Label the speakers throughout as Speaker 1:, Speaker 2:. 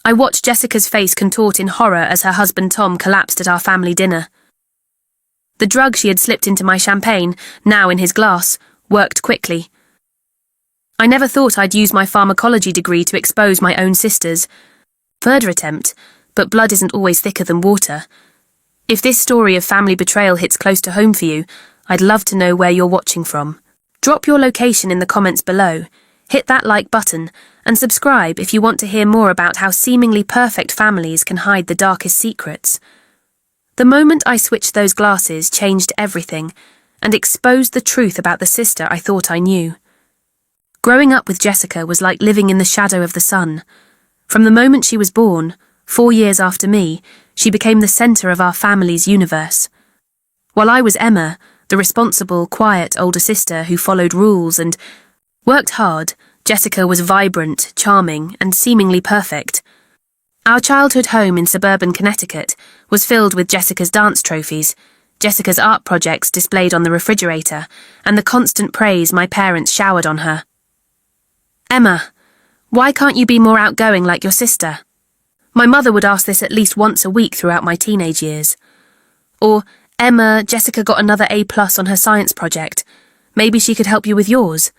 Speaker 1: I watched Jessica's face contort in horror as her husband Tom collapsed at our family dinner. The drug she had slipped into my champagne, now in his glass, worked quickly. I never thought I'd use my pharmacology degree to expose my own sisters. Further attempt, but blood isn't always thicker than water. If this story of family betrayal hits close to home for you, I'd love to know where you're watching from. Drop your location in the comments below, hit that like button, and subscribe if you want to hear more about how seemingly perfect families can hide the darkest secrets. The moment I switched those glasses changed everything, and exposed the truth about the sister I thought I knew. Growing up with Jessica was like living in the shadow of the sun. From the moment she was born, 4 years after me, she became the centre of our family's universe. While I was Emma, the responsible, quiet older sister who followed rules and worked hard, Jessica was vibrant, charming, and seemingly perfect. Our childhood home in suburban Connecticut was filled with Jessica's dance trophies, Jessica's art projects displayed on the refrigerator, and the constant praise my parents showered on her. Emma, why can't you be more outgoing like your sister? My mother would ask this at least once a week throughout my teenage years. Or, Emma, Jessica got another A+ on her science project. Maybe she could help you with yours.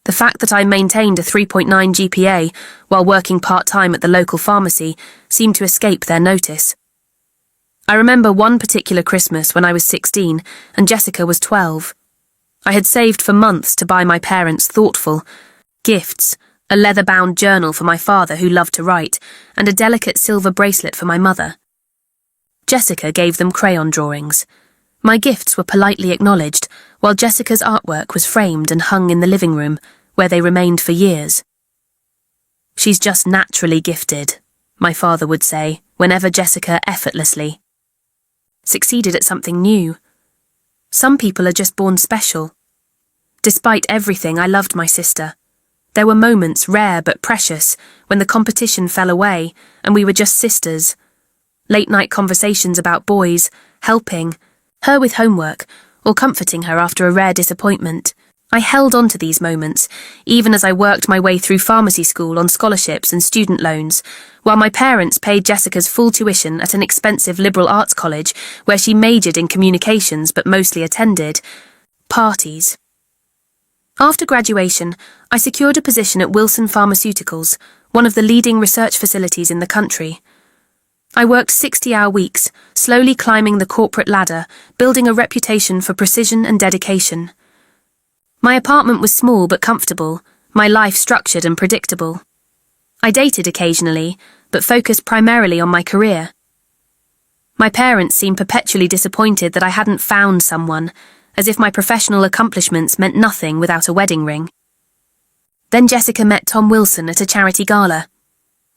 Speaker 1: The fact that I maintained a 3.9 GPA while working part-time at the local pharmacy seemed to escape their notice. I remember one particular Christmas when I was 16 and Jessica was 12. I had saved for months to buy my parents thoughtful gifts, a leather-bound journal for my father who loved to write, and a delicate silver bracelet for my mother. Jessica gave them crayon drawings. My gifts were politely acknowledged, while Jessica's artwork was framed and hung in the living room, where they remained for years. She's just naturally gifted, my father would say, whenever Jessica effortlessly succeeded at something new. Some people are just born special. Despite everything, I loved my sister. There were moments, rare but precious, when the competition fell away and we were just sisters. Late-night conversations about boys, helping her with homework, or comforting her after a rare disappointment. I held on to these moments, even as I worked my way through pharmacy school on scholarships and student loans, while my parents paid Jessica's full tuition at an expensive liberal arts college where she majored in communications but mostly attended parties. After graduation, I secured a position at Wilson Pharmaceuticals, one of the leading research facilities in the country. I worked 60-hour weeks, slowly climbing the corporate ladder, building a reputation for precision and dedication. My apartment was small but comfortable, my life structured and predictable. I dated occasionally, but focused primarily on my career. My parents seemed perpetually disappointed that I hadn't found someone, as if my professional accomplishments meant nothing without a wedding ring. Then Jessica met Tom Wilson at a charity gala.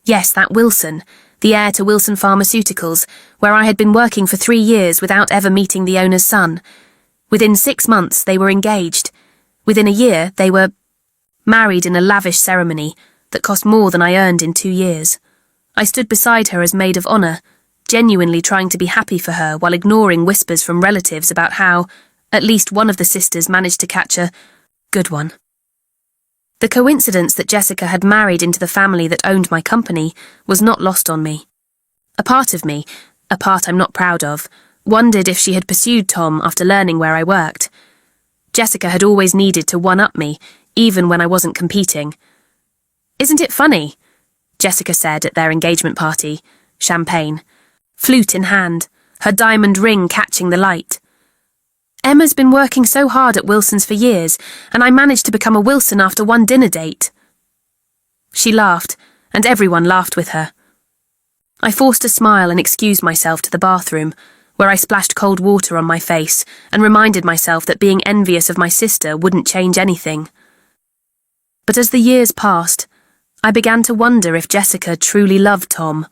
Speaker 1: Yes, that Wilson, the heir to Wilson Pharmaceuticals, where I had been working for 3 years without ever meeting the owner's son. Within 6 months, they were engaged. Within a year, they were married in a lavish ceremony that cost more than I earned in 2 years. I stood beside her as maid of honour, genuinely trying to be happy for her while ignoring whispers from relatives about how at least one of the sisters managed to catch a good one. The coincidence that Jessica had married into the family that owned my company was not lost on me. A part of me, a part I'm not proud of, wondered if she had pursued Tom after learning where I worked. Jessica had always needed to one-up me, even when I wasn't competing. "Isn't it funny?" Jessica said at their engagement party, champagne, flute in hand, her diamond ring catching the light. "Emma's been working so hard at Wilson's for years, and I managed to become a Wilson after one dinner date." She laughed, and everyone laughed with her. I forced a smile and excused myself to the bathroom, where I splashed cold water on my face and reminded myself that being envious of my sister wouldn't change anything. But as the years passed, I began to wonder if Jessica truly loved Tom,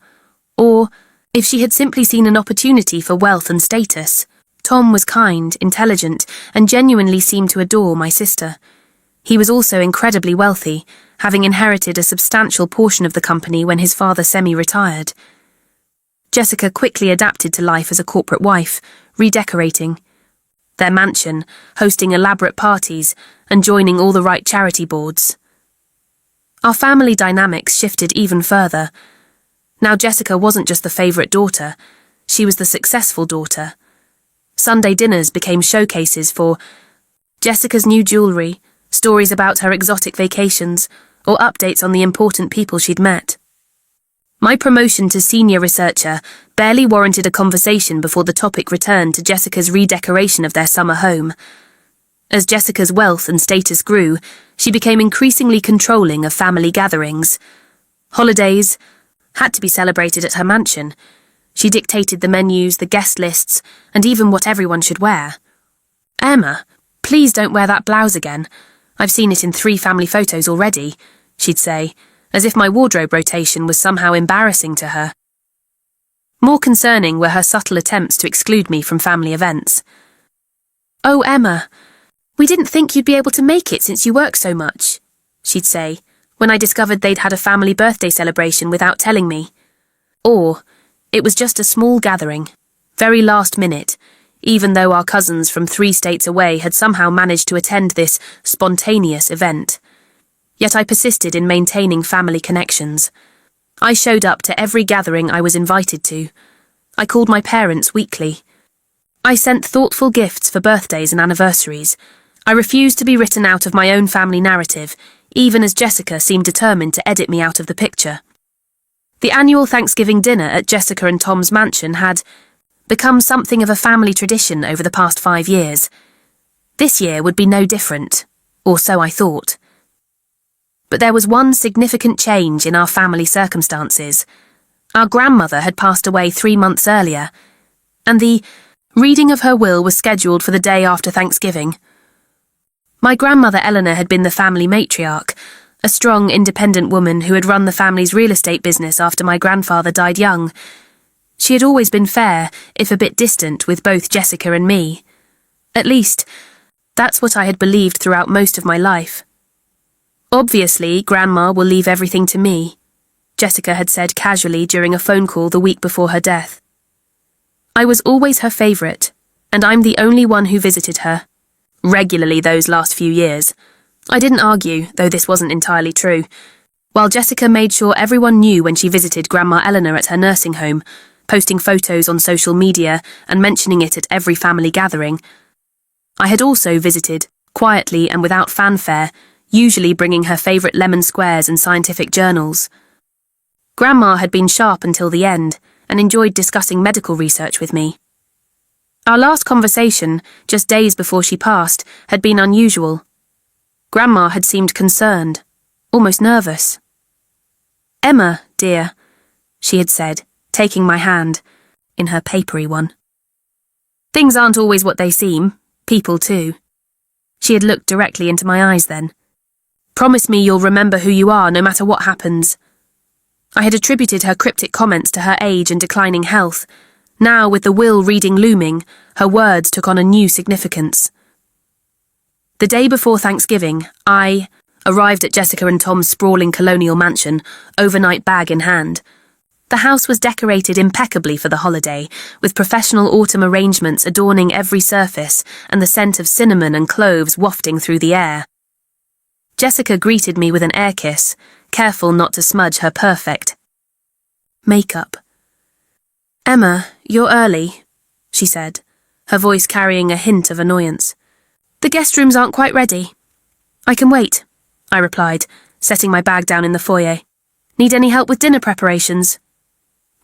Speaker 1: or if she had simply seen an opportunity for wealth and status. Tom was kind, intelligent, and genuinely seemed to adore my sister. He was also incredibly wealthy, having inherited a substantial portion of the company when his father semi-retired. Jessica quickly adapted to life as a corporate wife, redecorating their mansion, hosting elaborate parties, and joining all the right charity boards. Our family dynamics shifted even further. Now Jessica wasn't just the favourite daughter, she was the successful daughter. Sunday dinners became showcases for Jessica's new jewellery, stories about her exotic vacations, or updates on the important people she'd met. My promotion to senior researcher barely warranted a conversation before the topic returned to Jessica's redecoration of their summer home. As Jessica's wealth and status grew, she became increasingly controlling of family gatherings. Holidays had to be celebrated at her mansion. She dictated the menus, the guest lists, and even what everyone should wear. "Emma, please don't wear that blouse again. I've seen it in 3 family photos already," she'd say, as if my wardrobe rotation was somehow embarrassing to her. More concerning were her subtle attempts to exclude me from family events. "Oh, Emma, we didn't think you'd be able to make it since you work so much," she'd say, when I discovered they'd had a family birthday celebration without telling me. Or, it was just a small gathering, very last minute, even though our cousins from 3 states away had somehow managed to attend this spontaneous event. Yet I persisted in maintaining family connections. I showed up to every gathering I was invited to. I called my parents weekly. I sent thoughtful gifts for birthdays and anniversaries. I refused to be written out of my own family narrative, even as Jessica seemed determined to edit me out of the picture. The annual Thanksgiving dinner at Jessica and Tom's mansion had become something of a family tradition over the past 5 years. This year would be no different, or so I thought. But there was one significant change in our family circumstances. Our grandmother had passed away 3 months earlier, and the reading of her will was scheduled for the day after Thanksgiving. My grandmother Eleanor had been the family matriarch, a strong, independent woman who had run the family's real estate business after my grandfather died young. She had always been fair, if a bit distant, with both Jessica and me. At least, that's what I had believed throughout most of my life. "Obviously, Grandma will leave everything to me," Jessica had said casually during a phone call the week before her death. I was always her favourite, and I'm the only one who visited her. Regularly those last few years. I didn't argue, though this wasn't entirely true. While Jessica made sure everyone knew when she visited Grandma Eleanor at her nursing home, posting photos on social media and mentioning it at every family gathering, I had also visited, quietly and without fanfare, usually bringing her favourite lemon squares and scientific journals. Grandma had been sharp until the end and enjoyed discussing medical research with me. Our last conversation, just days before she passed, had been unusual. Grandma had seemed concerned, almost nervous. "Emma, dear," she had said, taking my hand, in her papery one. "Things aren't always what they seem, people too." She had looked directly into my eyes then. "Promise me you'll remember who you are no matter what happens." I had attributed her cryptic comments to her age and declining health. Now, with the will reading looming, her words took on a new significance. The day before Thanksgiving, I arrived at Jessica and Tom's sprawling colonial mansion, overnight bag in hand. The house was decorated impeccably for the holiday, with professional autumn arrangements adorning every surface and the scent of cinnamon and cloves wafting through the air. Jessica greeted me with an air kiss, careful not to smudge her perfect makeup. "Emma, you're early," she said, her voice carrying a hint of annoyance. "The guest rooms aren't quite ready." "I can wait," I replied, setting my bag down in the foyer. "Need any help with dinner preparations?"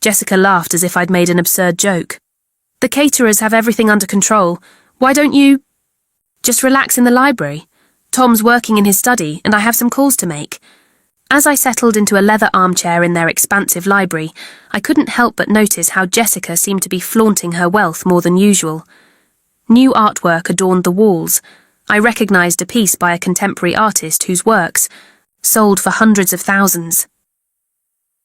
Speaker 1: Jessica laughed as if I'd made an absurd joke. "The caterers have everything under control. Why don't you just relax in the library? Tom's working in his study, and I have some calls to make." As I settled into a leather armchair in their expansive library, I couldn't help but notice how Jessica seemed to be flaunting her wealth more than usual. New artwork adorned the walls. I recognised a piece by a contemporary artist whose works sold for hundreds of thousands.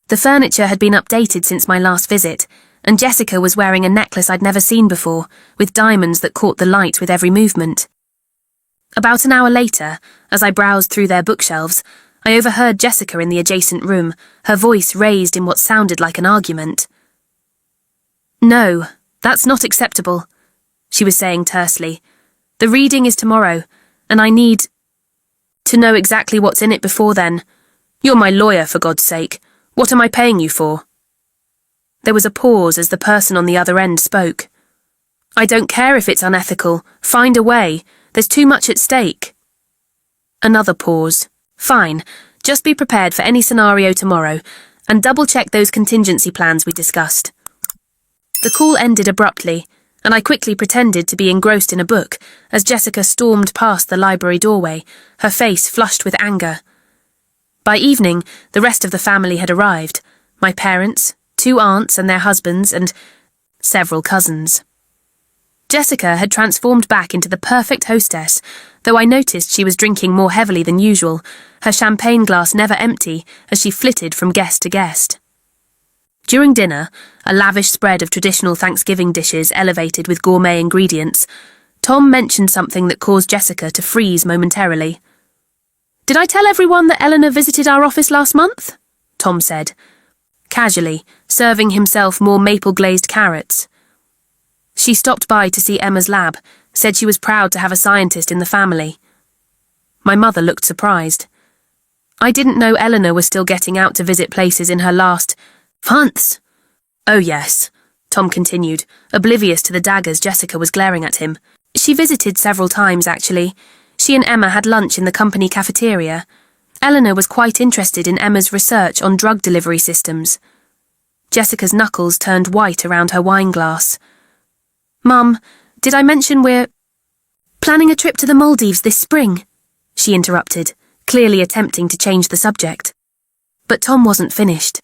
Speaker 1: The furniture had been updated since my last visit, and Jessica was wearing a necklace I'd never seen before, with diamonds that caught the light with every movement. About an hour later, as I browsed through their bookshelves, I overheard Jessica in the adjacent room, her voice raised in what sounded like an argument. "No, that's not acceptable," she was saying tersely. "The reading is tomorrow, and I need to know exactly what's in it before then. You're my lawyer, for God's sake. What am I paying you for?" There was a pause as the person on the other end spoke. "I don't care if it's unethical. Find a way. There's too much at stake." Another pause. "Fine. Just be prepared for any scenario tomorrow, and double-check those contingency plans we discussed." The call ended abruptly, and I quickly pretended to be engrossed in a book as Jessica stormed past the library doorway, her face flushed with anger. By evening, the rest of the family had arrived. My parents, 2 aunts and their husbands, and several cousins. Jessica had transformed back into the perfect hostess, though I noticed she was drinking more heavily than usual, her champagne glass never empty as she flitted from guest to guest. During dinner, a lavish spread of traditional Thanksgiving dishes elevated with gourmet ingredients, Tom mentioned something that caused Jessica to freeze momentarily. "Did I tell everyone that Eleanor visited our office last month?" Tom said, casually, serving himself more maple-glazed carrots. She stopped by to see Emma's lab, said she was proud to have a scientist in the family. My mother looked surprised. I didn't know Eleanor was still getting out to visit places in her last months. "Oh yes," Tom continued, oblivious to the daggers Jessica was glaring at him. "She visited several times, actually. She and Emma had lunch in the company cafeteria. Eleanor was quite interested in Emma's research on drug delivery systems." Jessica's knuckles turned white around her wine glass. "Mum, did I mention we're planning a trip to the Maldives this spring?" she interrupted, clearly attempting to change the subject. But Tom wasn't finished.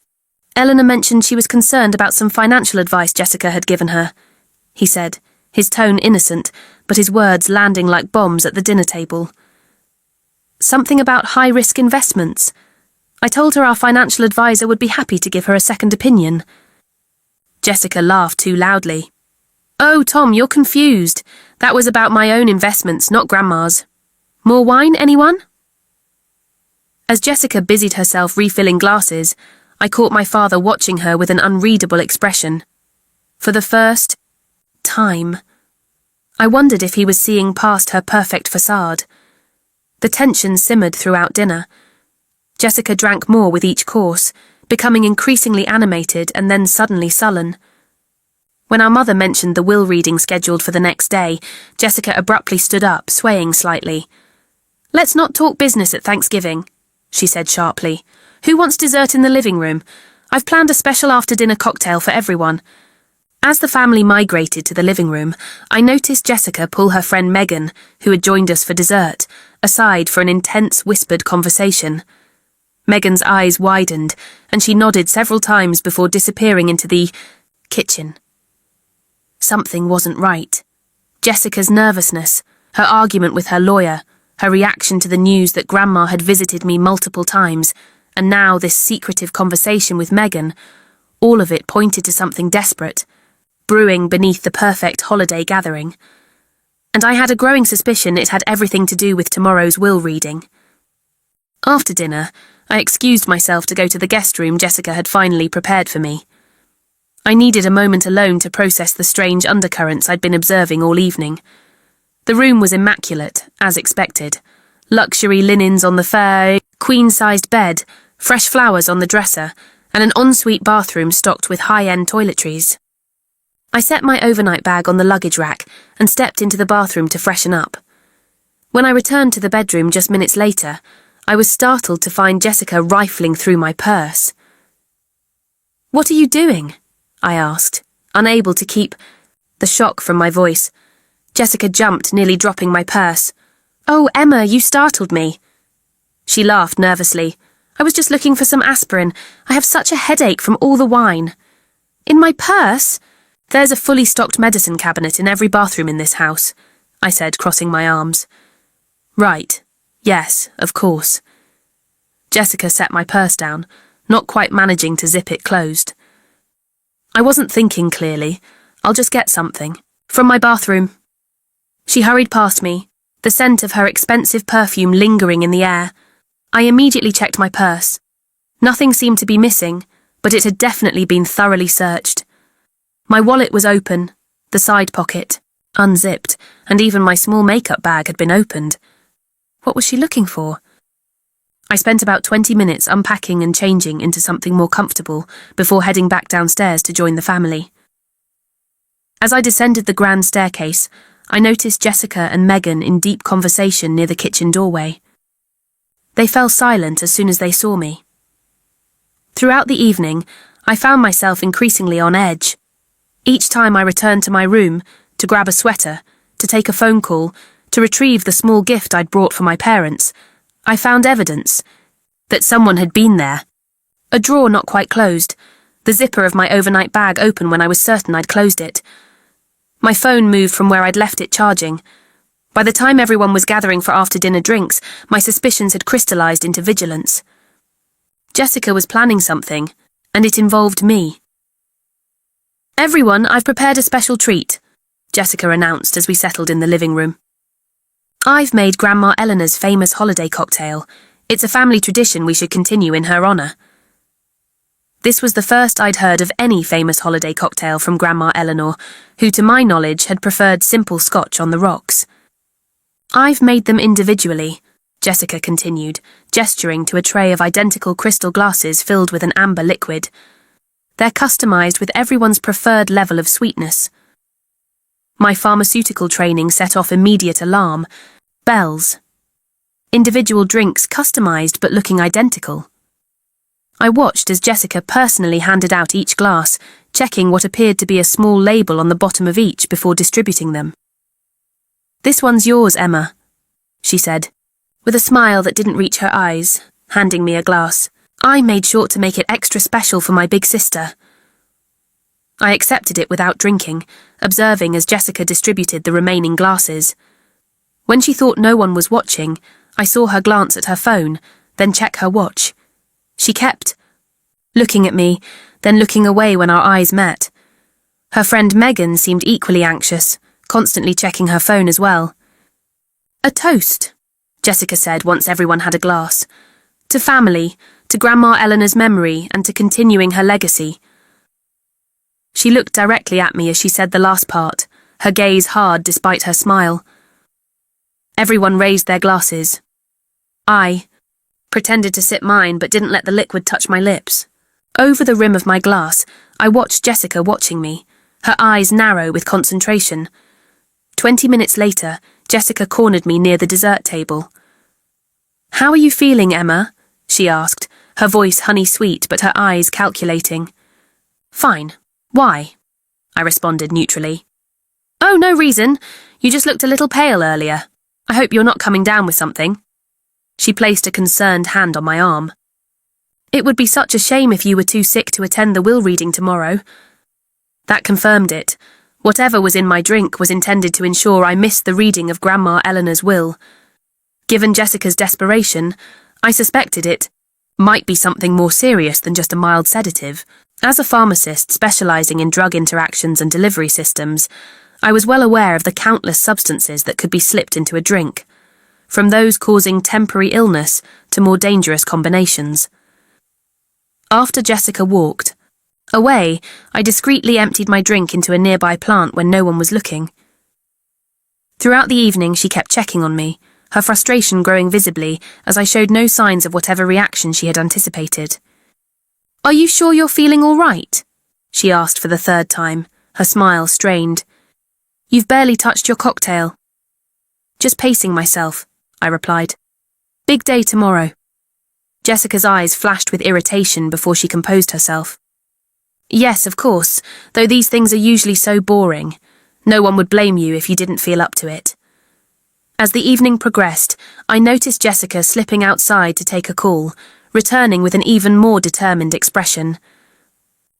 Speaker 1: "Eleanor mentioned she was concerned about some financial advice Jessica had given her," he said, his tone innocent, but his words landing like bombs at the dinner table. "Something about high-risk investments. I told her our financial advisor would be happy to give her a second opinion." Jessica laughed too loudly. "Oh, Tom, you're confused. That was about my own investments, not Grandma's. More wine, anyone?" As Jessica busied herself refilling glasses, I caught my father watching her with an unreadable expression. For the first time, I wondered if he was seeing past her perfect façade. The tension simmered throughout dinner. Jessica drank more with each course, becoming increasingly animated and then suddenly sullen. When our mother mentioned the will reading scheduled for the next day, Jessica abruptly stood up, swaying slightly. "Let's not talk business at Thanksgiving," she said sharply. "Who wants dessert in the living room? I've planned a special after-dinner cocktail for everyone." As the family migrated to the living room, I noticed Jessica pull her friend Megan, who had joined us for dessert, aside for an intense whispered conversation. Megan's eyes widened, and she nodded several times before disappearing into the kitchen. Something wasn't right. Jessica's nervousness, her argument with her lawyer, her reaction to the news that Grandma had visited me multiple times, and now this secretive conversation with Megan, all of it pointed to something desperate, brewing beneath the perfect holiday gathering. And I had a growing suspicion it had everything to do with tomorrow's will reading. After dinner, I excused myself to go to the guest room Jessica had finally prepared for me. I needed a moment alone to process the strange undercurrents I'd been observing all evening. The room was immaculate, as expected. Luxury linens on the fair, queen-sized bed, fresh flowers on the dresser, and an ensuite bathroom stocked with high-end toiletries. I set my overnight bag on the luggage rack and stepped into the bathroom to freshen up. When I returned to the bedroom just minutes later, I was startled to find Jessica rifling through my purse. "What are you doing?" I asked, unable to keep the shock from my voice. Jessica jumped, nearly dropping my purse. "Oh, Emma, you startled me." She laughed nervously. "I was just looking for some aspirin. I have such a headache from all the wine." "In my purse? There's a fully stocked medicine cabinet in every bathroom in this house," I said, crossing my arms. "Right. Yes, of course." Jessica set my purse down, not quite managing to zip it closed. "I wasn't thinking clearly. I'll just get something. From my bathroom." She hurried past me, the scent of her expensive perfume lingering in the air. I immediately checked my purse. Nothing seemed to be missing, but it had definitely been thoroughly searched. My wallet was open, the side pocket unzipped, and even my small makeup bag had been opened. What was she looking for? I spent about 20 minutes unpacking and changing into something more comfortable before heading back downstairs to join the family. As I descended the grand staircase, I noticed Jessica and Megan in deep conversation near the kitchen doorway. They fell silent as soon as they saw me. Throughout the evening, I found myself increasingly on edge. Each time I returned to my room, to grab a sweater, to take a phone call, to retrieve the small gift I'd brought for my parents, I found evidence that someone had been there. A drawer not quite closed, the zipper of my overnight bag open when I was certain I'd closed it. My phone moved from where I'd left it charging. By the time everyone was gathering for after-dinner drinks, my suspicions had crystallized into vigilance. Jessica was planning something, and it involved me. "Everyone, I've prepared a special treat," Jessica announced as we settled in the living room. "I've made Grandma Eleanor's famous holiday cocktail. It's a family tradition we should continue in her honor." This was the first I'd heard of any famous holiday cocktail from Grandma Eleanor, who to my knowledge had preferred simple scotch on the rocks. "I've made them individually," Jessica continued, gesturing to a tray of identical crystal glasses filled with an amber liquid. "They're customized with everyone's preferred level of sweetness." My pharmaceutical training set off immediate alarm. Bells. Individual drinks customized but looking identical. I watched as Jessica personally handed out each glass, checking what appeared to be a small label on the bottom of each before distributing them. "This one's yours, Emma," she said, with a smile that didn't reach her eyes, handing me a glass. "I made sure to make it extra special for my big sister." I accepted it without drinking, observing as Jessica distributed the remaining glasses. When she thought no one was watching, I saw her glance at her phone, then check her watch. She kept looking at me, then looking away when our eyes met. Her friend Megan seemed equally anxious, constantly checking her phone as well. "A toast," Jessica said once everyone had a glass. "To family, to Grandma Eleanor's memory, and to continuing her legacy." She looked directly at me as she said the last part, her gaze hard despite her smile. Everyone raised their glasses. I pretended to sip mine but didn't let the liquid touch my lips. Over the rim of my glass, I watched Jessica watching me, her eyes narrow with concentration. 20 minutes later, Jessica cornered me near the dessert table. "How are you feeling, Emma?" she asked, her voice honey-sweet but her eyes calculating. "Fine. Why?" I responded neutrally. "Oh, no reason. You just looked a little pale earlier. I hope you're not coming down with something." She placed a concerned hand on my arm. "It would be such a shame if you were too sick to attend the will reading tomorrow." That confirmed it. Whatever was in my drink was intended to ensure I missed the reading of Grandma Eleanor's will. Given Jessica's desperation, I suspected it might be something more serious than just a mild sedative. As a pharmacist specializing in drug interactions and delivery systems, I was well aware of the countless substances that could be slipped into a drink, from those causing temporary illness to more dangerous combinations. After Jessica walked away, I discreetly emptied my drink into a nearby plant when no one was looking. Throughout the evening, she kept checking on me, her frustration growing visibly as I showed no signs of whatever reaction she had anticipated. "Are you sure you're feeling all right?" she asked for the third time, her smile strained. "You've barely touched your cocktail." "Just pacing myself," I replied. "Big day tomorrow." Jessica's eyes flashed with irritation before she composed herself. "Yes, of course, though these things are usually so boring. No one would blame you if you didn't feel up to it." As the evening progressed, I noticed Jessica slipping outside to take a call, returning with an even more determined expression.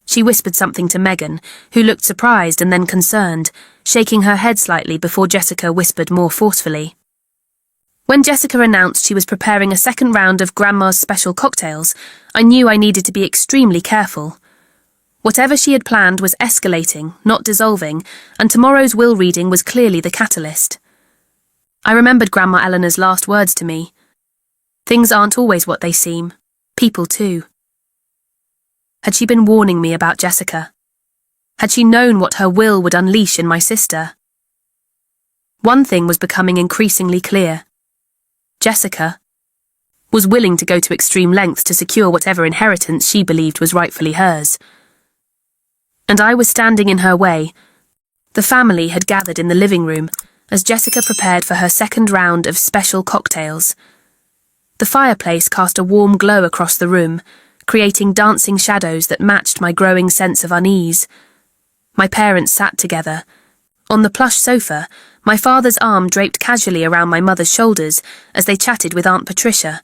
Speaker 1: She whispered something to Megan, who looked surprised and then concerned, shaking her head slightly before Jessica whispered more forcefully. When Jessica announced she was preparing a second round of Grandma's special cocktails, I knew I needed to be extremely careful. Whatever she had planned was escalating, not dissolving, and tomorrow's will reading was clearly the catalyst. I remembered Grandma Eleanor's last words to me. Things aren't always what they seem. People too. Had she been warning me about Jessica? Had she known what her will would unleash in my sister? One thing was becoming increasingly clear. Jessica was willing to go to extreme lengths to secure whatever inheritance she believed was rightfully hers. And I was standing in her way. The family had gathered in the living room as Jessica prepared for her second round of special cocktails. The fireplace cast a warm glow across the room, creating dancing shadows that matched my growing sense of unease. My parents sat together. On the plush sofa, my father's arm draped casually around my mother's shoulders as they chatted with Aunt Patricia.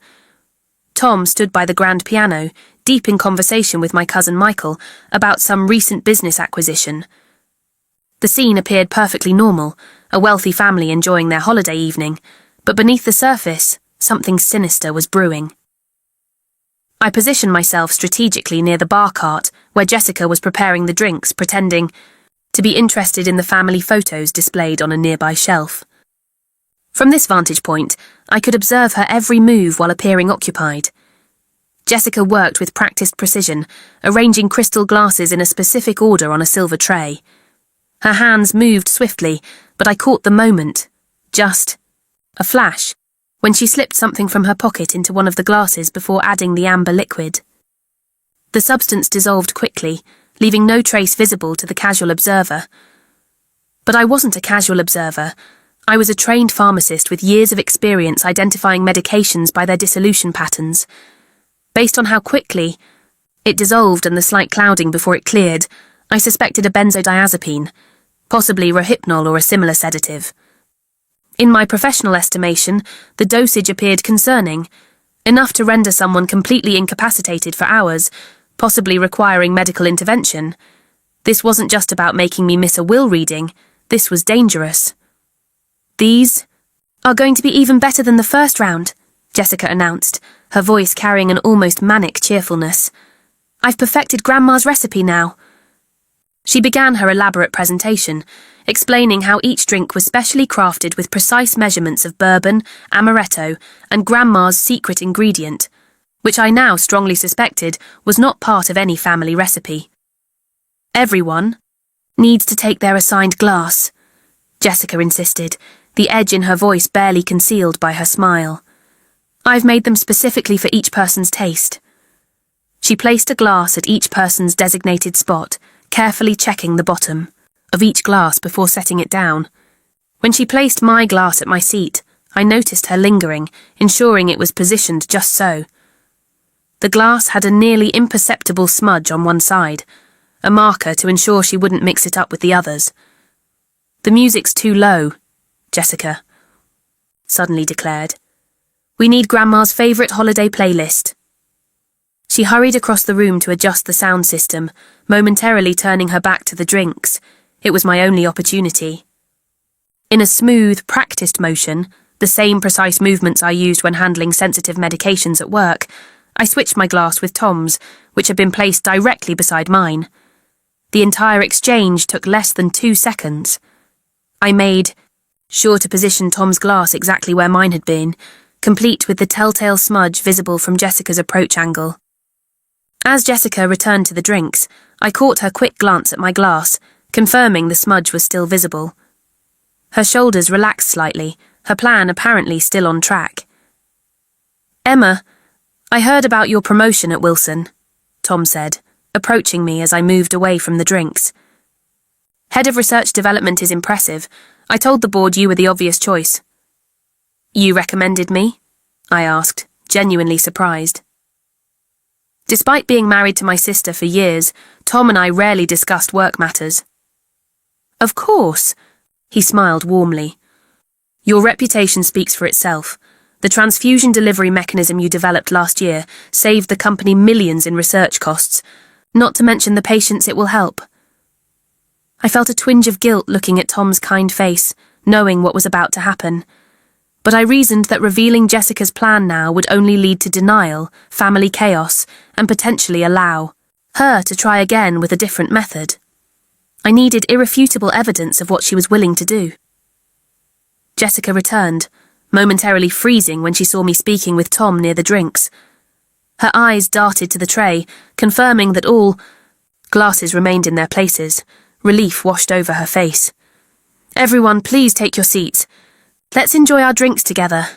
Speaker 1: Tom stood by the grand piano, deep in conversation with my cousin Michael about some recent business acquisition. The scene appeared perfectly normal, a wealthy family enjoying their holiday evening, but beneath the surface, something sinister was brewing. I positioned myself strategically near the bar cart where Jessica was preparing the drinks, pretending to be interested in the family photos displayed on a nearby shelf. From this vantage point, I could observe her every move while appearing occupied. Jessica worked with practiced precision, arranging crystal glasses in a specific order on a silver tray. Her hands moved swiftly, but I caught the moment, just a flash, when she slipped something from her pocket into one of the glasses before adding the amber liquid. The substance dissolved quickly, leaving no trace visible to the casual observer. But I wasn't a casual observer. I was a trained pharmacist with years of experience identifying medications by their dissolution patterns. Based on how quickly it dissolved and the slight clouding before it cleared, I suspected a benzodiazepine, possibly Rohypnol or a similar sedative. In my professional estimation, the dosage appeared concerning, enough to render someone completely incapacitated for hours, possibly requiring medical intervention. This wasn't just about making me miss a will reading, this was dangerous. "These are going to be even better than the first round," Jessica announced, her voice carrying an almost manic cheerfulness. "I've perfected Grandma's recipe now." She began her elaborate presentation, explaining how each drink was specially crafted with precise measurements of bourbon, amaretto, and Grandma's secret ingredient, which I now strongly suspected was not part of any family recipe. "Everyone needs to take their assigned glass," Jessica insisted, the edge in her voice barely concealed by her smile. "I've made them specifically for each person's taste." She placed a glass at each person's designated spot, carefully checking the bottom of each glass before setting it down. When she placed my glass at my seat, I noticed her lingering, ensuring it was positioned just so. The glass had a nearly imperceptible smudge on one side, a marker to ensure she wouldn't mix it up with the others. "The music's too low," Jessica suddenly declared. "We need Grandma's favourite holiday playlist." She hurried across the room to adjust the sound system, momentarily turning her back to the drinks. It was my only opportunity. In a smooth, practiced motion, the same precise movements I used when handling sensitive medications at work, I switched my glass with Tom's, which had been placed directly beside mine. The entire exchange took less than 2 seconds. I made sure to position Tom's glass exactly where mine had been, complete with the telltale smudge visible from Jessica's approach angle. As Jessica returned to the drinks, I caught her quick glance at my glass, confirming the smudge was still visible. Her shoulders relaxed slightly, her plan apparently still on track. "Emma, I heard about your promotion at Wilson," Tom said, approaching me as I moved away from the drinks. "Head of Research Development is impressive. I told the board you were the obvious choice." "You recommended me?" I asked, genuinely surprised. Despite being married to my sister for years, Tom and I rarely discussed work matters. "Of course," he smiled warmly. "Your reputation speaks for itself. The transfusion delivery mechanism you developed last year saved the company millions in research costs, not to mention the patients it will help." I felt a twinge of guilt looking at Tom's kind face, knowing what was about to happen. But I reasoned that revealing Jessica's plan now would only lead to denial, family chaos, and potentially allow her to try again with a different method. I needed irrefutable evidence of what she was willing to do. Jessica returned, momentarily freezing when she saw me speaking with Tom near the drinks. Her eyes darted to the tray, confirming that all glasses remained in their places. Relief washed over her face. "Everyone, please take your seats. Let's enjoy our drinks together,"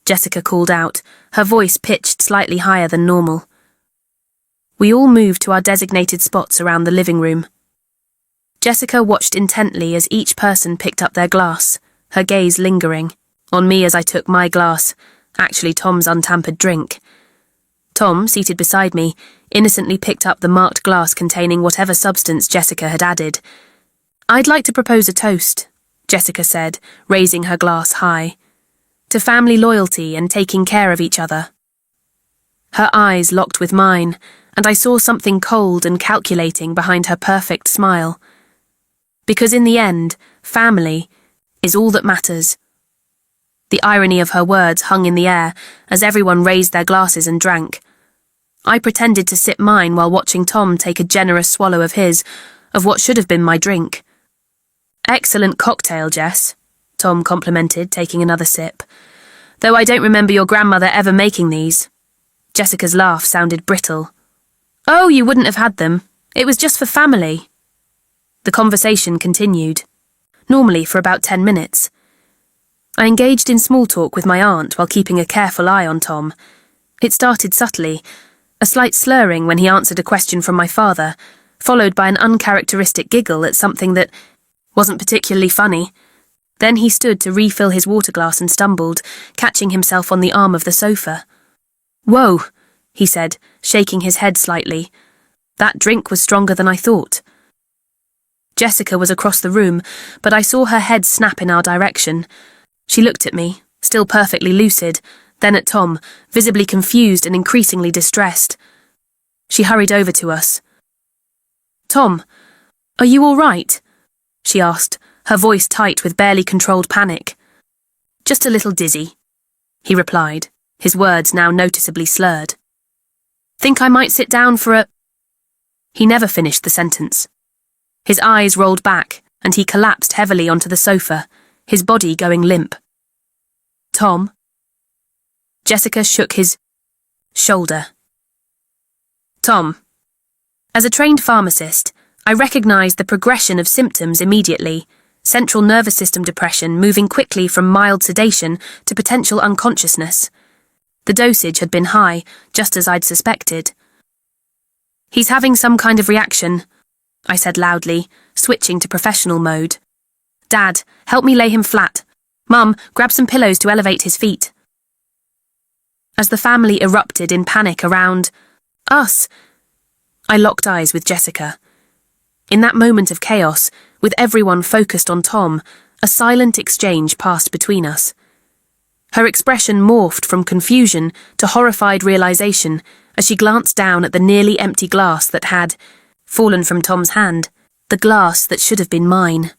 Speaker 1: Jessica called out, her voice pitched slightly higher than normal. We all moved to our designated spots around the living room. Jessica watched intently as each person picked up their glass, her gaze lingering on me as I took my glass, actually Tom's untampered drink. Tom, seated beside me, innocently picked up the marked glass containing whatever substance Jessica had added. "I'd like to propose a toast," Jessica said, raising her glass high, "to family loyalty and taking care of each other." Her eyes locked with mine, and I saw something cold and calculating behind her perfect smile. Because in the end, family is all that matters. The irony of her words hung in the air as everyone raised their glasses and drank. I pretended to sip mine while watching Tom take a generous swallow of his, of what should have been my drink. "Excellent cocktail, Jess," Tom complimented, taking another sip. "Though I don't remember your grandmother ever making these." Jessica's laugh sounded brittle. "Oh, you wouldn't have had them. It was just for family." The conversation continued, normally for about 10 minutes. I engaged in small talk with my aunt while keeping a careful eye on Tom. It started subtly, a slight slurring when he answered a question from my father, followed by an uncharacteristic giggle at something that wasn't particularly funny. Then he stood to refill his water glass and stumbled, catching himself on the arm of the sofa. "Whoa," he said, shaking his head slightly. "That drink was stronger than I thought." Jessica was across the room, but I saw her head snap in our direction. She looked at me, still perfectly lucid, then at Tom, visibly confused and increasingly distressed. She hurried over to us. "Tom, are you all right?" she asked, her voice tight with barely controlled panic. "Just a little dizzy," he replied, his words now noticeably slurred. "Think I might sit down for a—" He never finished the sentence. His eyes rolled back, and he collapsed heavily onto the sofa, his body going limp. "Tom?" Jessica shook his shoulder. "Tom. As a trained pharmacist, I recognized the progression of symptoms immediately, central nervous system depression moving quickly from mild sedation to potential unconsciousness. The dosage had been high, just as I'd suspected. He's having some kind of reaction," I said loudly, switching to professional mode. "Dad, help me lay him flat. Mum, grab some pillows to elevate his feet." As the family erupted in panic around us, I locked eyes with Jessica. In that moment of chaos, with everyone focused on Tom, a silent exchange passed between us. Her expression morphed from confusion to horrified realization as she glanced down at the nearly empty glass that had fallen from Tom's hand, the glass that should have been mine.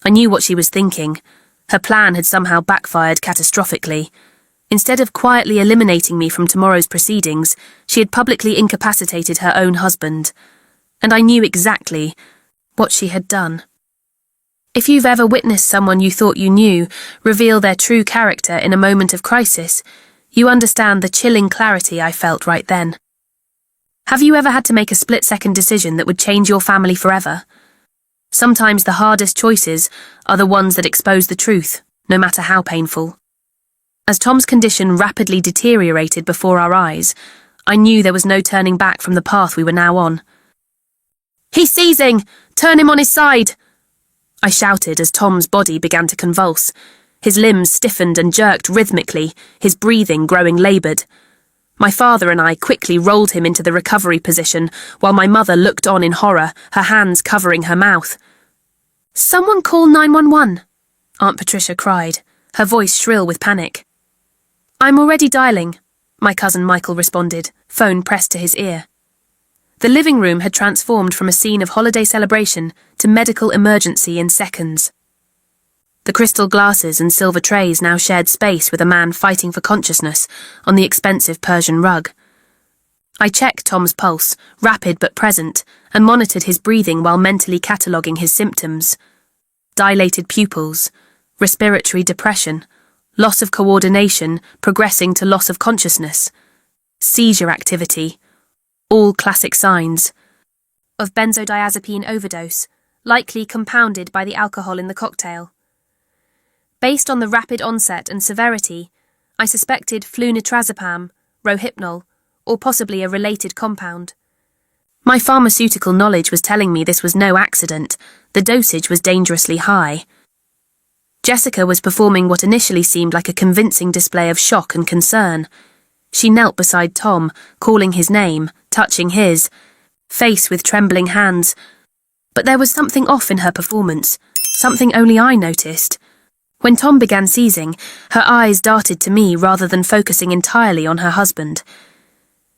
Speaker 1: I knew what she was thinking. Her plan had somehow backfired catastrophically. Instead of quietly eliminating me from tomorrow's proceedings, she had publicly incapacitated her own husband. And I knew exactly what she had done. If you've ever witnessed someone you thought you knew reveal their true character in a moment of crisis, you understand the chilling clarity I felt right then. Have you ever had to make a split-second decision that would change your family forever? Sometimes the hardest choices are the ones that expose the truth, no matter how painful. As Tom's condition rapidly deteriorated before our eyes, I knew there was no turning back from the path we were now on. "He's seizing! Turn him on his side!" I shouted as Tom's body began to convulse. His limbs stiffened and jerked rhythmically, his breathing growing laboured. My father and I quickly rolled him into the recovery position, while my mother looked on in horror, her hands covering her mouth. "Someone call 911, Aunt Patricia cried, her voice shrill with panic. "I'm already dialing," my cousin Michael responded, phone pressed to his ear. The living room had transformed from a scene of holiday celebration to medical emergency in seconds. The crystal glasses and silver trays now shared space with a man fighting for consciousness on the expensive Persian rug. I checked Tom's pulse, rapid but present, and monitored his breathing while mentally cataloguing his symptoms. Dilated pupils, respiratory depression, loss of coordination progressing to loss of consciousness, seizure activity, all classic signs of benzodiazepine overdose, likely compounded by the alcohol in the cocktail. Based on the rapid onset and severity, I suspected flunitrazepam, rohypnol, or possibly a related compound. My pharmaceutical knowledge was telling me this was no accident. The dosage was dangerously high. Jessica was performing what initially seemed like a convincing display of shock and concern. She knelt beside Tom, calling his name, touching his face with trembling hands. But there was something off in her performance, something only I noticed. When Tom began seizing, her eyes darted to me rather than focusing entirely on her husband.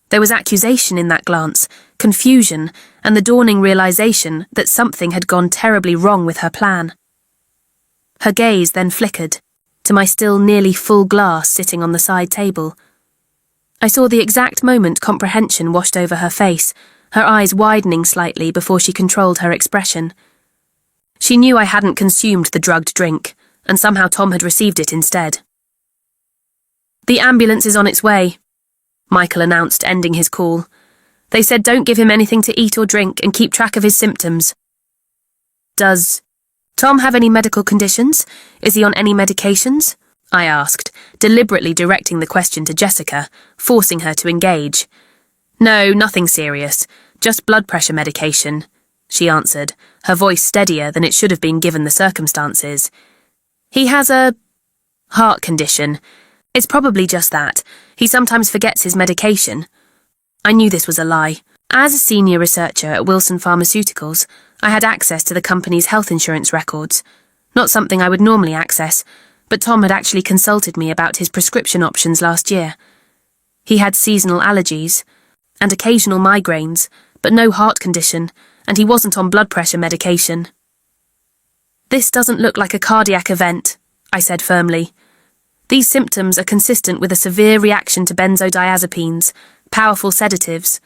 Speaker 1: There was accusation in that glance, confusion, and the dawning realization that something had gone terribly wrong with her plan. Her gaze then flickered to my still nearly full glass sitting on the side table. I saw the exact moment comprehension washed over her face, her eyes widening slightly before she controlled her expression. She knew I hadn't consumed the drugged drink, and somehow Tom had received it instead. "The ambulance is on its way," Michael announced, ending his call. "They said don't give him anything to eat or drink and keep track of his symptoms." "Does Tom have any medical conditions? Is he on any medications?" I asked, deliberately directing the question to Jessica, forcing her to engage. "No, nothing serious. Just blood pressure medication," she answered, her voice steadier than it should have been given the circumstances. "He has a heart condition. It's probably just that. He sometimes forgets his medication." I knew this was a lie. As a senior researcher at Wilson Pharmaceuticals, I had access to the company's health insurance records. Not something I would normally access, but Tom had actually consulted me about his prescription options last year. He had seasonal allergies and occasional migraines, but no heart condition, and he wasn't on blood pressure medication. "This doesn't look like a cardiac event," I said firmly. "These symptoms are consistent with a severe reaction to benzodiazepines, powerful sedatives."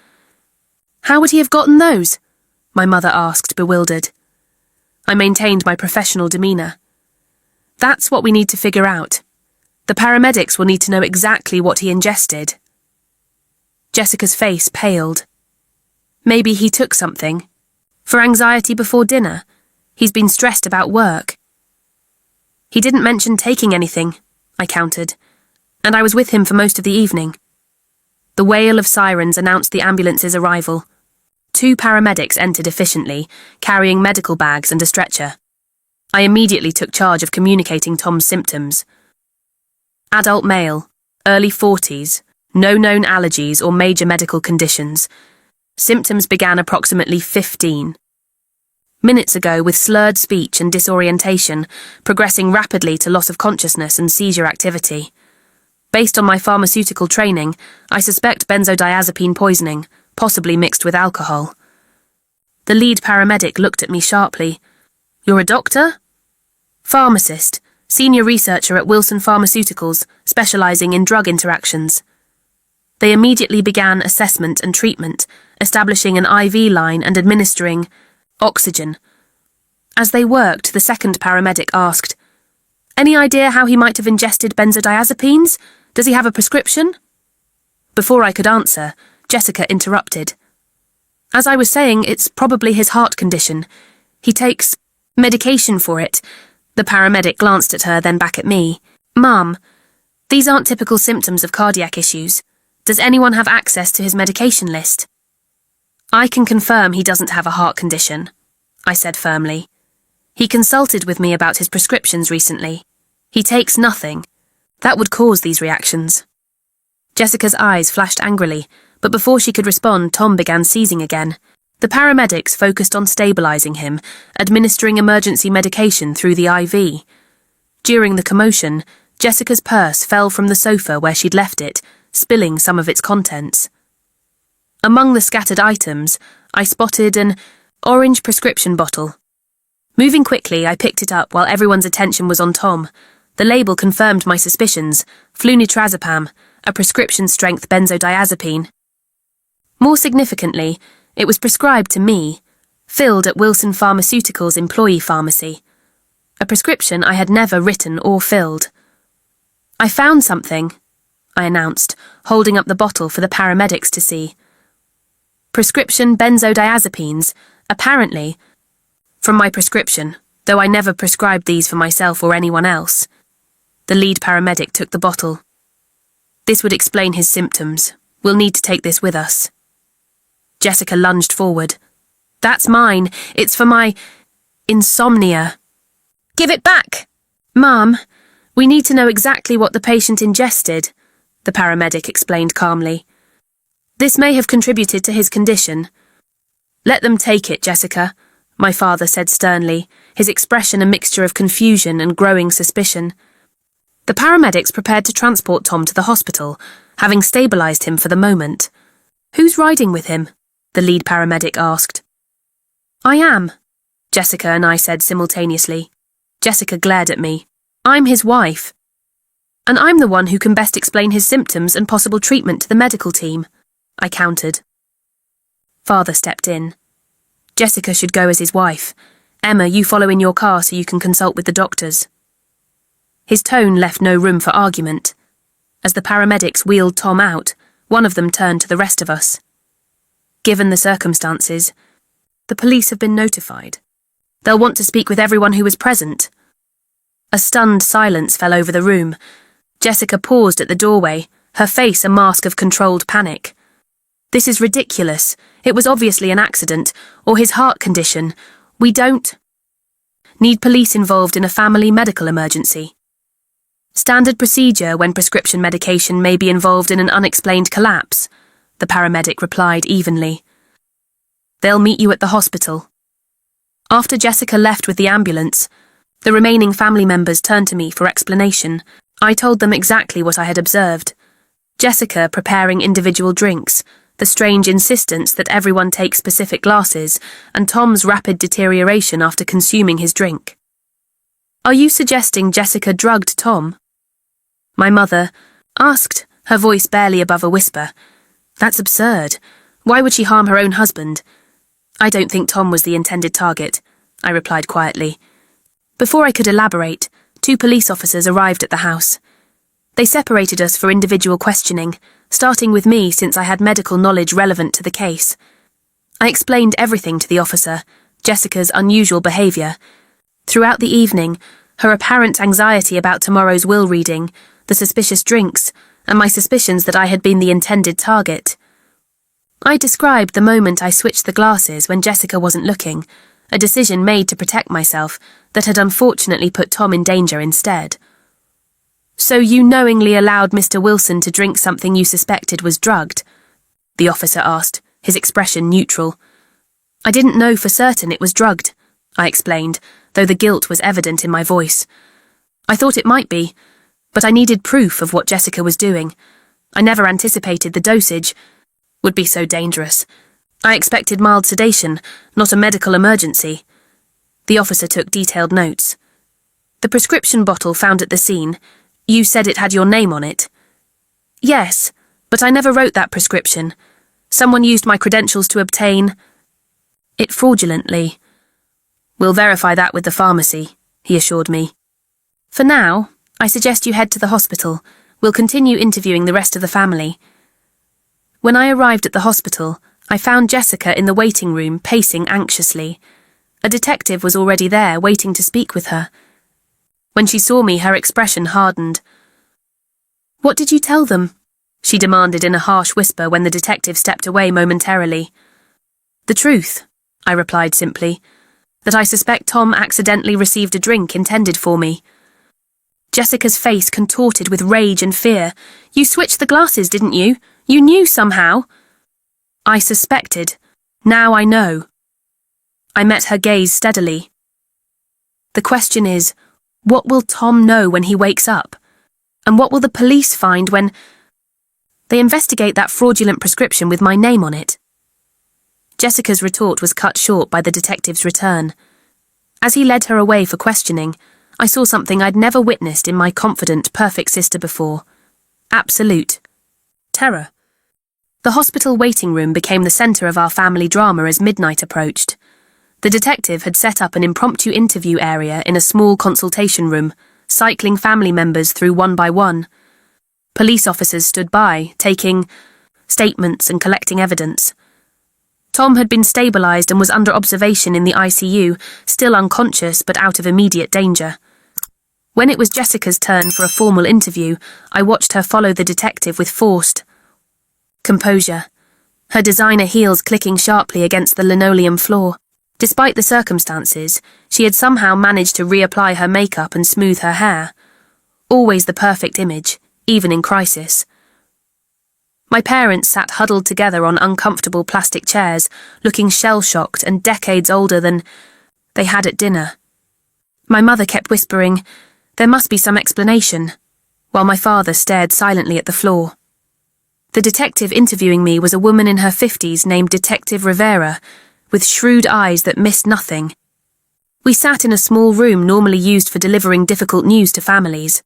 Speaker 1: "How would he have gotten those?" my mother asked, bewildered. I maintained my professional demeanour. "That's what we need to figure out. The paramedics will need to know exactly what he ingested." Jessica's face paled. "Maybe he took something. For anxiety before dinner. He's been stressed about work." "He didn't mention taking anything," I countered, "and I was with him for most of the evening." The wail of sirens announced the ambulance's arrival. 2 paramedics entered efficiently, carrying medical bags and a stretcher. I immediately took charge of communicating Tom's symptoms. Adult male, early 40s, no known allergies or major medical conditions. Symptoms began approximately 15 minutes ago with slurred speech and disorientation, progressing rapidly to loss of consciousness and seizure activity. Based on my pharmaceutical training, I suspect benzodiazepine poisoning, possibly mixed with alcohol. The lead paramedic looked at me sharply. "You're a doctor?" "Pharmacist, senior researcher at Wilson Pharmaceuticals, specializing in drug interactions." They immediately began assessment and treatment, establishing an IV line and administering oxygen. As they worked, the second paramedic asked, "Any idea how he might have ingested benzodiazepines? Does he have a prescription?" Before I could answer, Jessica interrupted. "As I was saying, it's probably his heart condition. He takes medication for it." The paramedic glanced at her, then back at me. "Mum, these aren't typical symptoms of cardiac issues. Does anyone have access to his medication list?" "I can confirm he doesn't have a heart condition," I said firmly. "He consulted with me about his prescriptions recently. He takes nothing. That would cause these reactions." Jessica's eyes flashed angrily, but before she could respond, Tom began seizing again. The paramedics focused on stabilizing him, administering emergency medication through the IV. During the commotion, Jessica's purse fell from the sofa where she'd left it, spilling some of its contents. Among the scattered items, I spotted an orange prescription bottle. Moving quickly, I picked it up while everyone's attention was on Tom. The label confirmed my suspicions: flunitrazepam, a prescription-strength benzodiazepine. More significantly, it was prescribed to me, filled at Wilson Pharmaceuticals' employee pharmacy. A prescription I had never written or filled. "I found something," I announced, holding up the bottle for the paramedics to see. Prescription benzodiazepines, apparently, from my prescription, though I never prescribed these for myself or anyone else. The lead paramedic took the bottle. This would explain his symptoms. We'll need to take this with us. Jessica lunged forward. That's mine. It's for my insomnia. Give it back! Ma'am, we need to know exactly what the patient ingested, the paramedic explained calmly. This may have contributed to his condition. Let them take it, Jessica, my father said sternly, his expression a mixture of confusion and growing suspicion. The paramedics prepared to transport Tom to the hospital, having stabilised him for the moment. Who's riding with him? The lead paramedic asked. I am, Jessica and I said simultaneously. Jessica glared at me. I'm his wife. And I'm the one who can best explain his symptoms and possible treatment to the medical team, I countered. Father stepped in. Jessica should go as his wife. Emma, you follow in your car so you can consult with the doctors. His tone left no room for argument. As the paramedics wheeled Tom out, one of them turned to the rest of us. Given the circumstances, the police have been notified. They'll want to speak with everyone who was present. A stunned silence fell over the room. Jessica paused at the doorway, her face a mask of controlled panic. This is ridiculous. It was obviously an accident, or his heart condition. We don't need police involved in a family medical emergency. Standard procedure when prescription medication may be involved in an unexplained collapse, the paramedic replied evenly. They'll meet you at the hospital. After Jessica left with the ambulance, the remaining family members turned to me for explanation. I told them exactly what I had observed. Jessica preparing individual drinks, the strange insistence that everyone take specific glasses, and Tom's rapid deterioration after consuming his drink. Are you suggesting Jessica drugged Tom? My mother asked, her voice barely above a whisper. That's absurd. Why would she harm her own husband? I don't think Tom was the intended target, I replied quietly. Before I could elaborate, 2 police officers arrived at the house. They separated us for individual questioning, starting with me since I had medical knowledge relevant to the case. I explained everything to the officer, Jessica's unusual behaviour. Throughout the evening, her apparent anxiety about tomorrow's will reading, the suspicious drinks, and my suspicions that I had been the intended target. I described the moment I switched the glasses when Jessica wasn't looking, a decision made to protect myself that had unfortunately put Tom in danger instead. So you knowingly allowed Mr. Wilson to drink something you suspected was drugged? The officer asked, his expression neutral. I didn't know for certain it was drugged, I explained, though the guilt was evident in my voice. I thought it might be, but I needed proof of what Jessica was doing. I never anticipated the dosage would be so dangerous. I expected mild sedation, not a medical emergency. The officer took detailed notes. The prescription bottle found at the scene, you said it had your name on it. Yes, but I never wrote that prescription. Someone used my credentials to obtain it fraudulently. We'll verify that with the pharmacy, he assured me. For now, I suggest you head to the hospital. We'll continue interviewing the rest of the family. When I arrived at the hospital, I found Jessica in the waiting room, pacing anxiously. A detective was already there, waiting to speak with her. When she saw me, her expression hardened. What did you tell them? She demanded in a harsh whisper when the detective stepped away momentarily. The truth, I replied simply, that I suspect Tom accidentally received a drink intended for me. Jessica's face contorted with rage and fear. You switched the glasses, didn't you? You knew somehow. I suspected. Now I know. I met her gaze steadily. The question is, what will Tom know when he wakes up? And what will the police find when they investigate that fraudulent prescription with my name on it? Jessica's retort was cut short by the detective's return. As he led her away for questioning, I saw something I'd never witnessed in my confident, perfect sister before. Absolute terror. The hospital waiting room became the centre of our family drama as midnight approached. The detective had set up an impromptu interview area in a small consultation room, cycling family members through one by one. Police officers stood by, taking statements and collecting evidence. Tom had been stabilised and was under observation in the ICU, still unconscious but out of immediate danger. When it was Jessica's turn for a formal interview, I watched her follow the detective with forced composure, her designer heels clicking sharply against the linoleum floor. Despite the circumstances, she had somehow managed to reapply her makeup and smooth her hair. Always the perfect image, even in crisis. My parents sat huddled together on uncomfortable plastic chairs, looking shell-shocked and decades older than they had at dinner. My mother kept whispering, "There must be some explanation," while my father stared silently at the floor. The detective interviewing me was a woman in her 50s named Detective Rivera, with shrewd eyes that missed nothing. We sat in a small room normally used for delivering difficult news to families.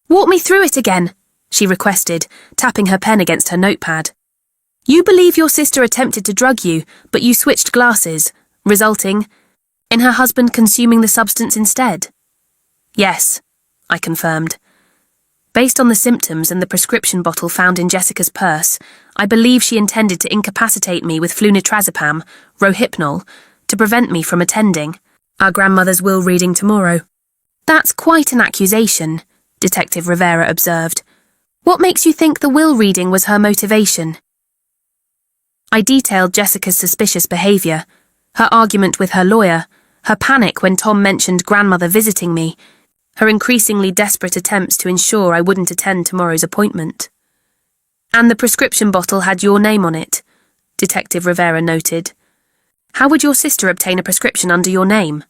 Speaker 1: "Walk me through it again," she requested, tapping her pen against her notepad. "You believe your sister attempted to drug you, but you switched glasses, resulting in her husband consuming the substance instead?" "Yes," I confirmed. Based on the symptoms and the prescription bottle found in Jessica's purse, I believe she intended to incapacitate me with flunitrazepam, Rohypnol, to prevent me from attending our grandmother's will reading tomorrow. "That's quite an accusation," Detective Rivera observed. "What makes you think the will reading was her motivation?" I detailed Jessica's suspicious behaviour, her argument with her lawyer, her panic when Tom mentioned grandmother visiting me, her increasingly desperate attempts to ensure I wouldn't attend tomorrow's appointment. "And the prescription bottle had your name on it," Detective Rivera noted. "How would your sister obtain a prescription under your name?"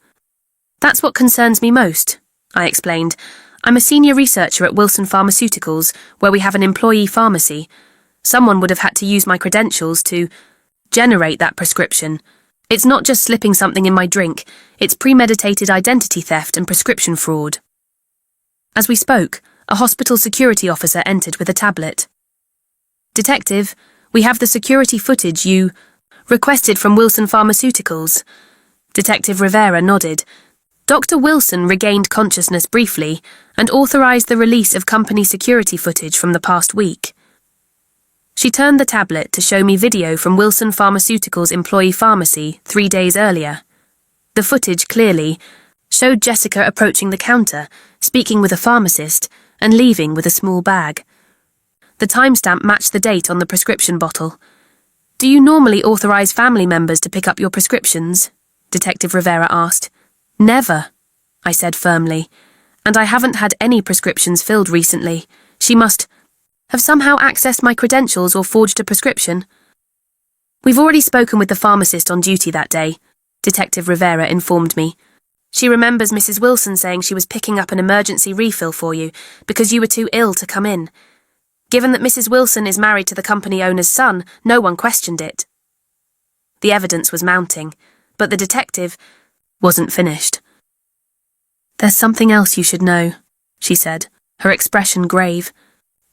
Speaker 1: "That's what concerns me most," I explained. "I'm a senior researcher at Wilson Pharmaceuticals, where we have an employee pharmacy. Someone would have had to use my credentials to generate that prescription. It's not just slipping something in my drink, it's premeditated identity theft and prescription fraud." As we spoke, a hospital security officer entered with a tablet. "Detective, we have the security footage you requested from Wilson Pharmaceuticals." Detective Rivera nodded. "Dr. Wilson regained consciousness briefly and authorized the release of company security footage from the past week." She turned the tablet to show me video from Wilson Pharmaceuticals' employee pharmacy 3 days earlier. The footage clearly showed Jessica approaching the counter, speaking with a pharmacist, and leaving with a small bag. The timestamp matched the date on the prescription bottle. "Do you normally authorize family members to pick up your prescriptions?" Detective Rivera asked. "Never," I said firmly, "and I haven't had any prescriptions filled recently. She must have somehow accessed my credentials or forged a prescription." "We've already spoken with the pharmacist on duty that day," Detective Rivera informed me. "She remembers Mrs. Wilson saying she was picking up an emergency refill for you because you were too ill to come in. Given that Mrs. Wilson is married to the company owner's son, no one questioned it." The evidence was mounting, but the detective wasn't finished. "There's something else you should know," she said, her expression grave.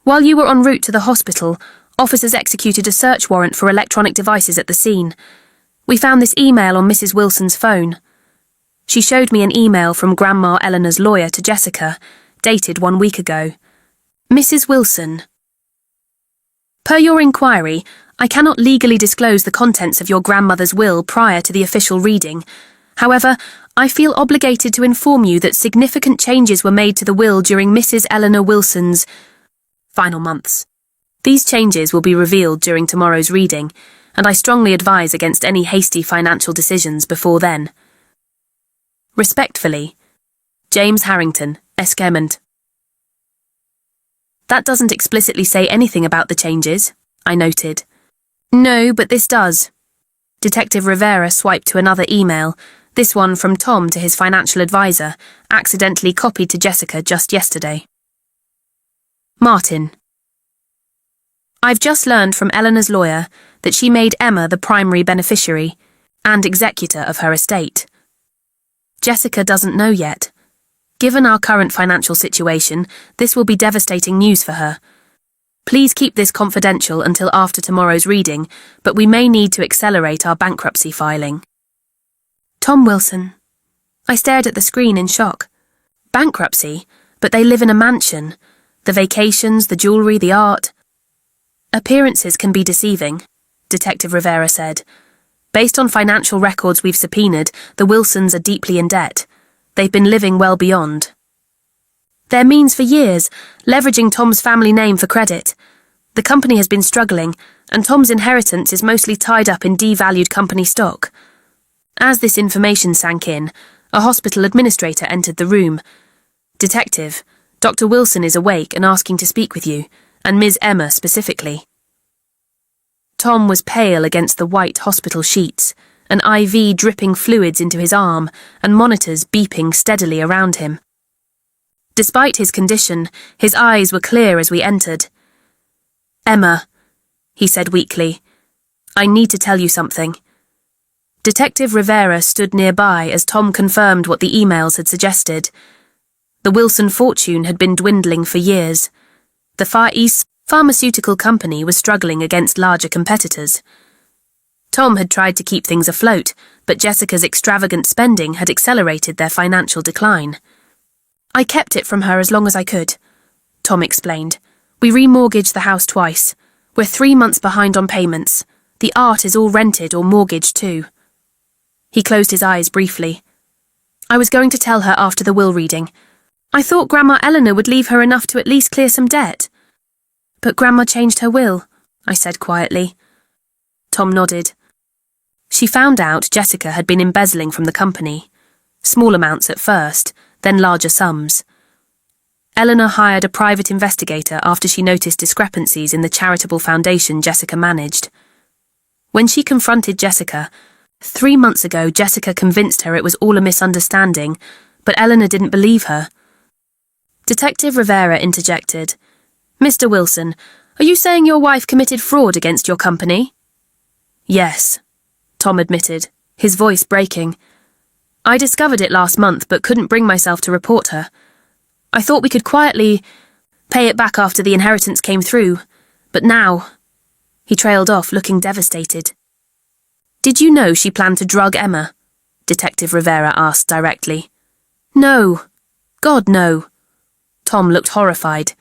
Speaker 1: "While you were en route to the hospital, officers executed a search warrant for electronic devices at the scene. We found this email on Mrs. Wilson's phone." She showed me an email from Grandma Eleanor's lawyer to Jessica, dated 1 week ago. "Mrs. Wilson, per your inquiry, I cannot legally disclose the contents of your grandmother's will prior to the official reading. However, I feel obligated to inform you that significant changes were made to the will during Mrs. Eleanor Wilson's final months. These changes will be revealed during tomorrow's reading, and I strongly advise against any hasty financial decisions before then. Respectfully, James Harrington, Esquerment." "That doesn't explicitly say anything about the changes," I noted. "No, but this does." Detective Rivera swiped to another email, this one from Tom to his financial advisor, accidentally copied to Jessica just yesterday. "Martin, I've just learned from Eleanor's lawyer that she made Emma the primary beneficiary and executor of her estate. Jessica doesn't know yet. Given our current financial situation, this will be devastating news for her. Please keep this confidential until after tomorrow's reading, but we may need to accelerate our bankruptcy filing." "Tom Wilson." I stared at the screen in shock. "Bankruptcy? But they live in a mansion. The vacations, the jewellery, the art." "Appearances can be deceiving," Detective Rivera said. "Based on financial records we've subpoenaed, the Wilsons are deeply in debt. They've been living well beyond Their means for years, leveraging Tom's family name for credit. The company has been struggling, and Tom's inheritance is mostly tied up in devalued company stock. As this information sank in, a hospital administrator entered the room. "Detective, Dr. Wilson is awake and asking to speak with you, and Ms. Emma specifically." Tom was pale against the white hospital sheets, an IV dripping fluids into his arm and monitors beeping steadily around him. Despite his condition, his eyes were clear as we entered. "Emma," he said weakly, "I need to tell you something." Detective Rivera stood nearby as Tom confirmed what the emails had suggested. The Wilson fortune had been dwindling for years. The Far East pharmaceutical company was struggling against larger competitors. Tom had tried to keep things afloat, but Jessica's extravagant spending had accelerated their financial decline. "I kept it from her as long as I could," Tom explained. "We remortgaged the house twice. We're 3 months behind on payments. The art is all rented or mortgaged too." He closed his eyes briefly. "I was going to tell her after the will reading. I thought Grandma Eleanor would leave her enough to at least clear some debt." "But Grandma changed her will," I said quietly. Tom nodded. "She found out Jessica had been embezzling from the company. Small amounts at first, then larger sums. Eleanor hired a private investigator after she noticed discrepancies in the charitable foundation Jessica managed. When she confronted Jessica, 3 months ago Jessica convinced her it was all a misunderstanding, but Eleanor didn't believe her." Detective Rivera interjected. "Mr. Wilson, are you saying your wife committed fraud against your company?" "Yes," Tom admitted, his voice breaking. "I discovered it last month but couldn't bring myself to report her. I thought we could quietly pay it back after the inheritance came through, but now—" He trailed off, looking devastated. "Did you know she planned to drug Emma?" Detective Rivera asked directly. "No. God, no." Tom looked horrified.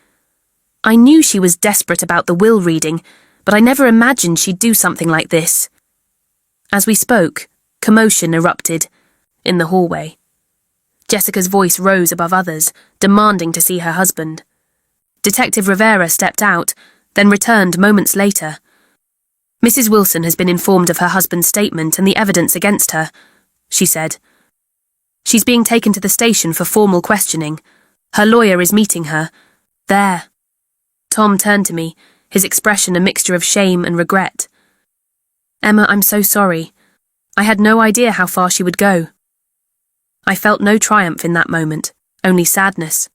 Speaker 1: "I knew she was desperate about the will reading, but I never imagined she'd do something like this." As we spoke, commotion erupted in the hallway. Jessica's voice rose above others, demanding to see her husband. Detective Rivera stepped out, then returned moments later. "Mrs. Wilson has been informed of her husband's statement and the evidence against her," she said. "She's being taken to the station for formal questioning. Her lawyer is meeting her. There." Tom turned to me, his expression a mixture of shame and regret. "Emma, I'm so sorry. I had no idea how far she would go." I felt no triumph in that moment, only sadness.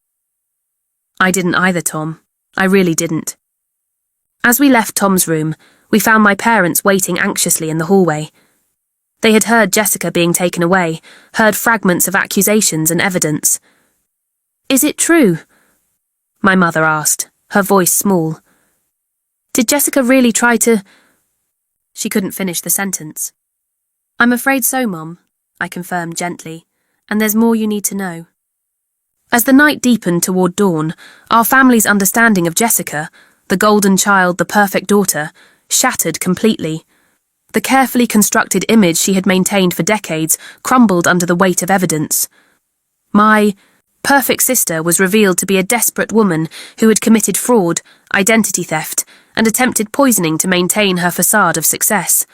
Speaker 1: "I didn't either, Tom. I really didn't." As we left Tom's room, we found my parents waiting anxiously in the hallway. They had heard Jessica being taken away, heard fragments of accusations and evidence. "Is it true?" my mother asked, her voice small. "Did Jessica really try to—" She couldn't finish the sentence. "I'm afraid so, Mom," I confirmed gently, "and there's more you need to know." As the night deepened toward dawn, our family's understanding of Jessica, the golden child, the perfect daughter, shattered completely. The carefully constructed image she had maintained for decades crumbled under the weight of evidence. My perfect sister was revealed to be a desperate woman who had committed fraud, identity theft, and attempted poisoning to maintain her façade of success.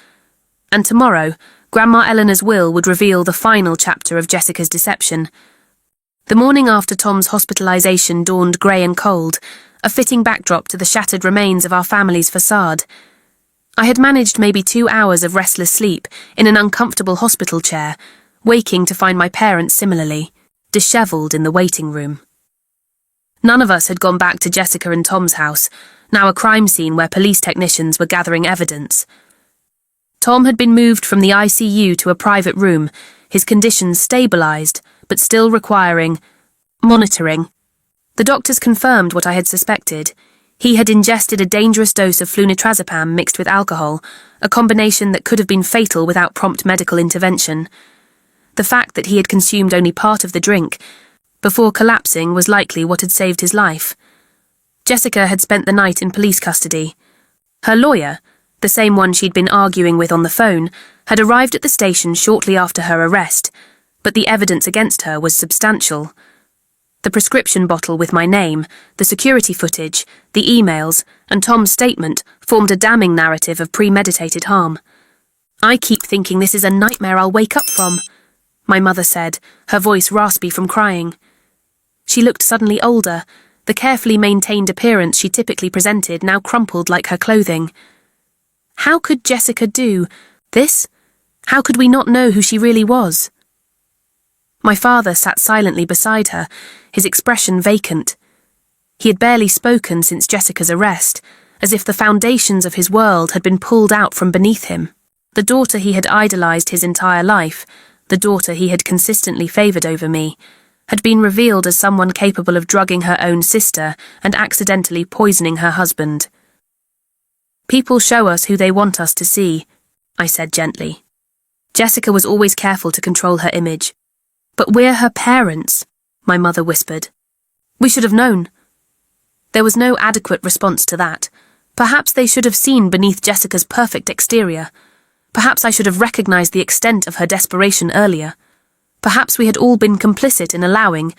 Speaker 1: And tomorrow, Grandma Eleanor's will would reveal the final chapter of Jessica's deception. The morning after Tom's hospitalization dawned grey and cold, a fitting backdrop to the shattered remains of our family's façade. I had managed maybe 2 hours of restless sleep in an uncomfortable hospital chair, waking to find my parents similarly, dishevelled in the waiting room. None of us had gone back to Jessica and Tom's house, now a crime scene where police technicians were gathering evidence. Tom had been moved from the ICU to a private room, his condition stabilised, but still requiring monitoring. The doctors confirmed what I had suspected. He had ingested a dangerous dose of flunitrazepam mixed with alcohol, a combination that could have been fatal without prompt medical intervention. The fact that he had consumed only part of the drink before collapsing was likely what had saved his life. Jessica had spent the night in police custody. Her lawyer, the same one she'd been arguing with on the phone, had arrived at the station shortly after her arrest, but the evidence against her was substantial. The prescription bottle with my name, the security footage, the emails, and Tom's statement formed a damning narrative of premeditated harm. "I keep thinking this is a nightmare I'll wake up from," my mother said, her voice raspy from crying. She looked suddenly older, the carefully maintained appearance she typically presented now crumpled like her clothing. How could Jessica do this? How could we not know who she really was? My father sat silently beside her, his expression vacant. He had barely spoken since Jessica's arrest, as if the foundations of his world had been pulled out from beneath him. The daughter he had idolized his entire life, the daughter he had consistently favored over me, had been revealed as someone capable of drugging her own sister and accidentally poisoning her husband. "People show us who they want us to see," I said gently. Jessica was always careful to control her image. "But we're her parents," my mother whispered. "We should have known." There was no adequate response to that. Perhaps they should have seen beneath Jessica's perfect exterior. Perhaps I should have recognized the extent of her desperation earlier. Perhaps we had all been complicit in allowing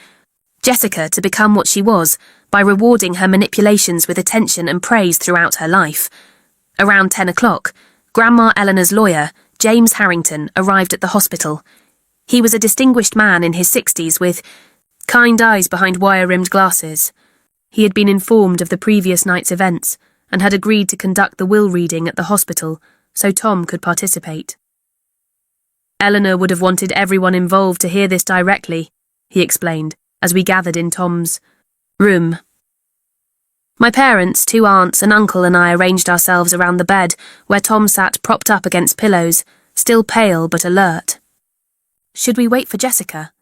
Speaker 1: Jessica to become what she was by rewarding her manipulations with attention and praise throughout her life. Around 10 o'clock, Grandma Eleanor's lawyer, James Harrington, arrived at the hospital. He was a distinguished man in his 60s with kind eyes behind wire-rimmed glasses. He had been informed of the previous night's events and had agreed to conduct the will reading at the hospital so Tom could participate. "Eleanor would have wanted everyone involved to hear this directly," he explained, as we gathered in Tom's room. My parents, 2 aunts, an uncle and I arranged ourselves around the bed, where Tom sat propped up against pillows, still pale but alert. "Should we wait for Jessica?"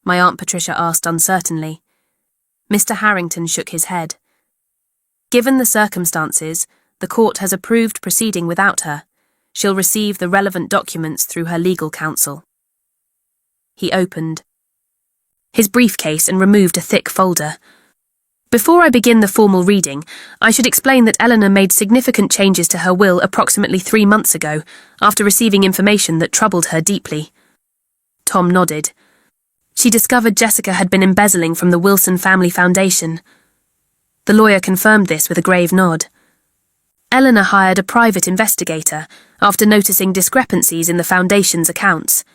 Speaker 1: my Aunt Patricia asked uncertainly. Mr. Harrington shook his head. "Given the circumstances, the court has approved proceeding without her. She'll receive the relevant documents through her legal counsel." He opened his briefcase and removed a thick folder. "Before I begin the formal reading, I should explain that Eleanor made significant changes to her will approximately 3 months ago, after receiving information that troubled her deeply." Tom nodded. "She discovered Jessica had been embezzling from the Wilson Family Foundation." The lawyer confirmed this with a grave nod. "Eleanor hired a private investigator after noticing discrepancies in the foundation's accounts.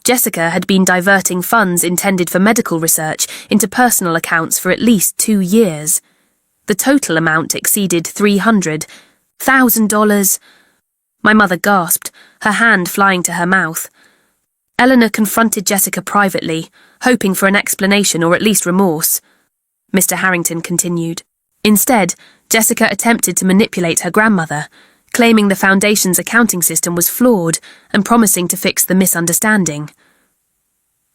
Speaker 1: Jessica had been diverting funds intended for medical research into personal accounts for at least 2 years. The total amount exceeded $300,000. My mother gasped, her hand flying to her mouth. Eleanor confronted Jessica privately, hoping for an explanation or at least remorse. Mr. Harrington continued. Instead, Jessica attempted to manipulate her grandmother, claiming the foundation's accounting system was flawed and promising to fix the misunderstanding.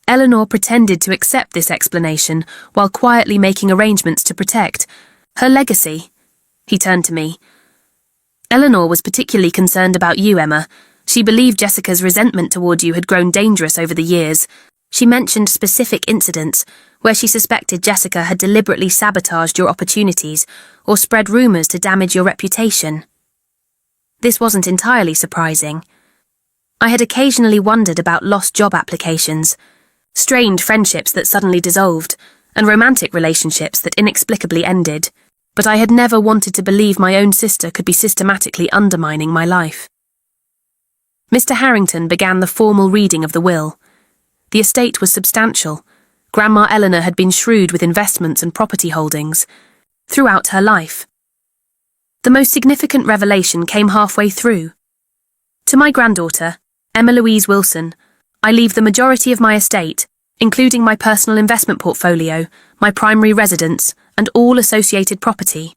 Speaker 1: Eleanor pretended to accept this explanation while quietly making arrangements to protect her legacy. He turned to me. "Eleanor was particularly concerned about you, Emma. She believed Jessica's resentment toward you had grown dangerous over the years. She mentioned specific incidents where she suspected Jessica had deliberately sabotaged your opportunities or spread rumors to damage your reputation." This wasn't entirely surprising. I had occasionally wondered about lost job applications, strained friendships that suddenly dissolved, and romantic relationships that inexplicably ended, but I had never wanted to believe my own sister could be systematically undermining my life. Mr. Harrington began the formal reading of the will. The estate was substantial. Grandma Eleanor had been shrewd with investments and property holdings throughout her life. The most significant revelation came halfway through. "To my granddaughter, Emma Louise Wilson, I leave the majority of my estate, including my personal investment portfolio, my primary residence, and all associated property.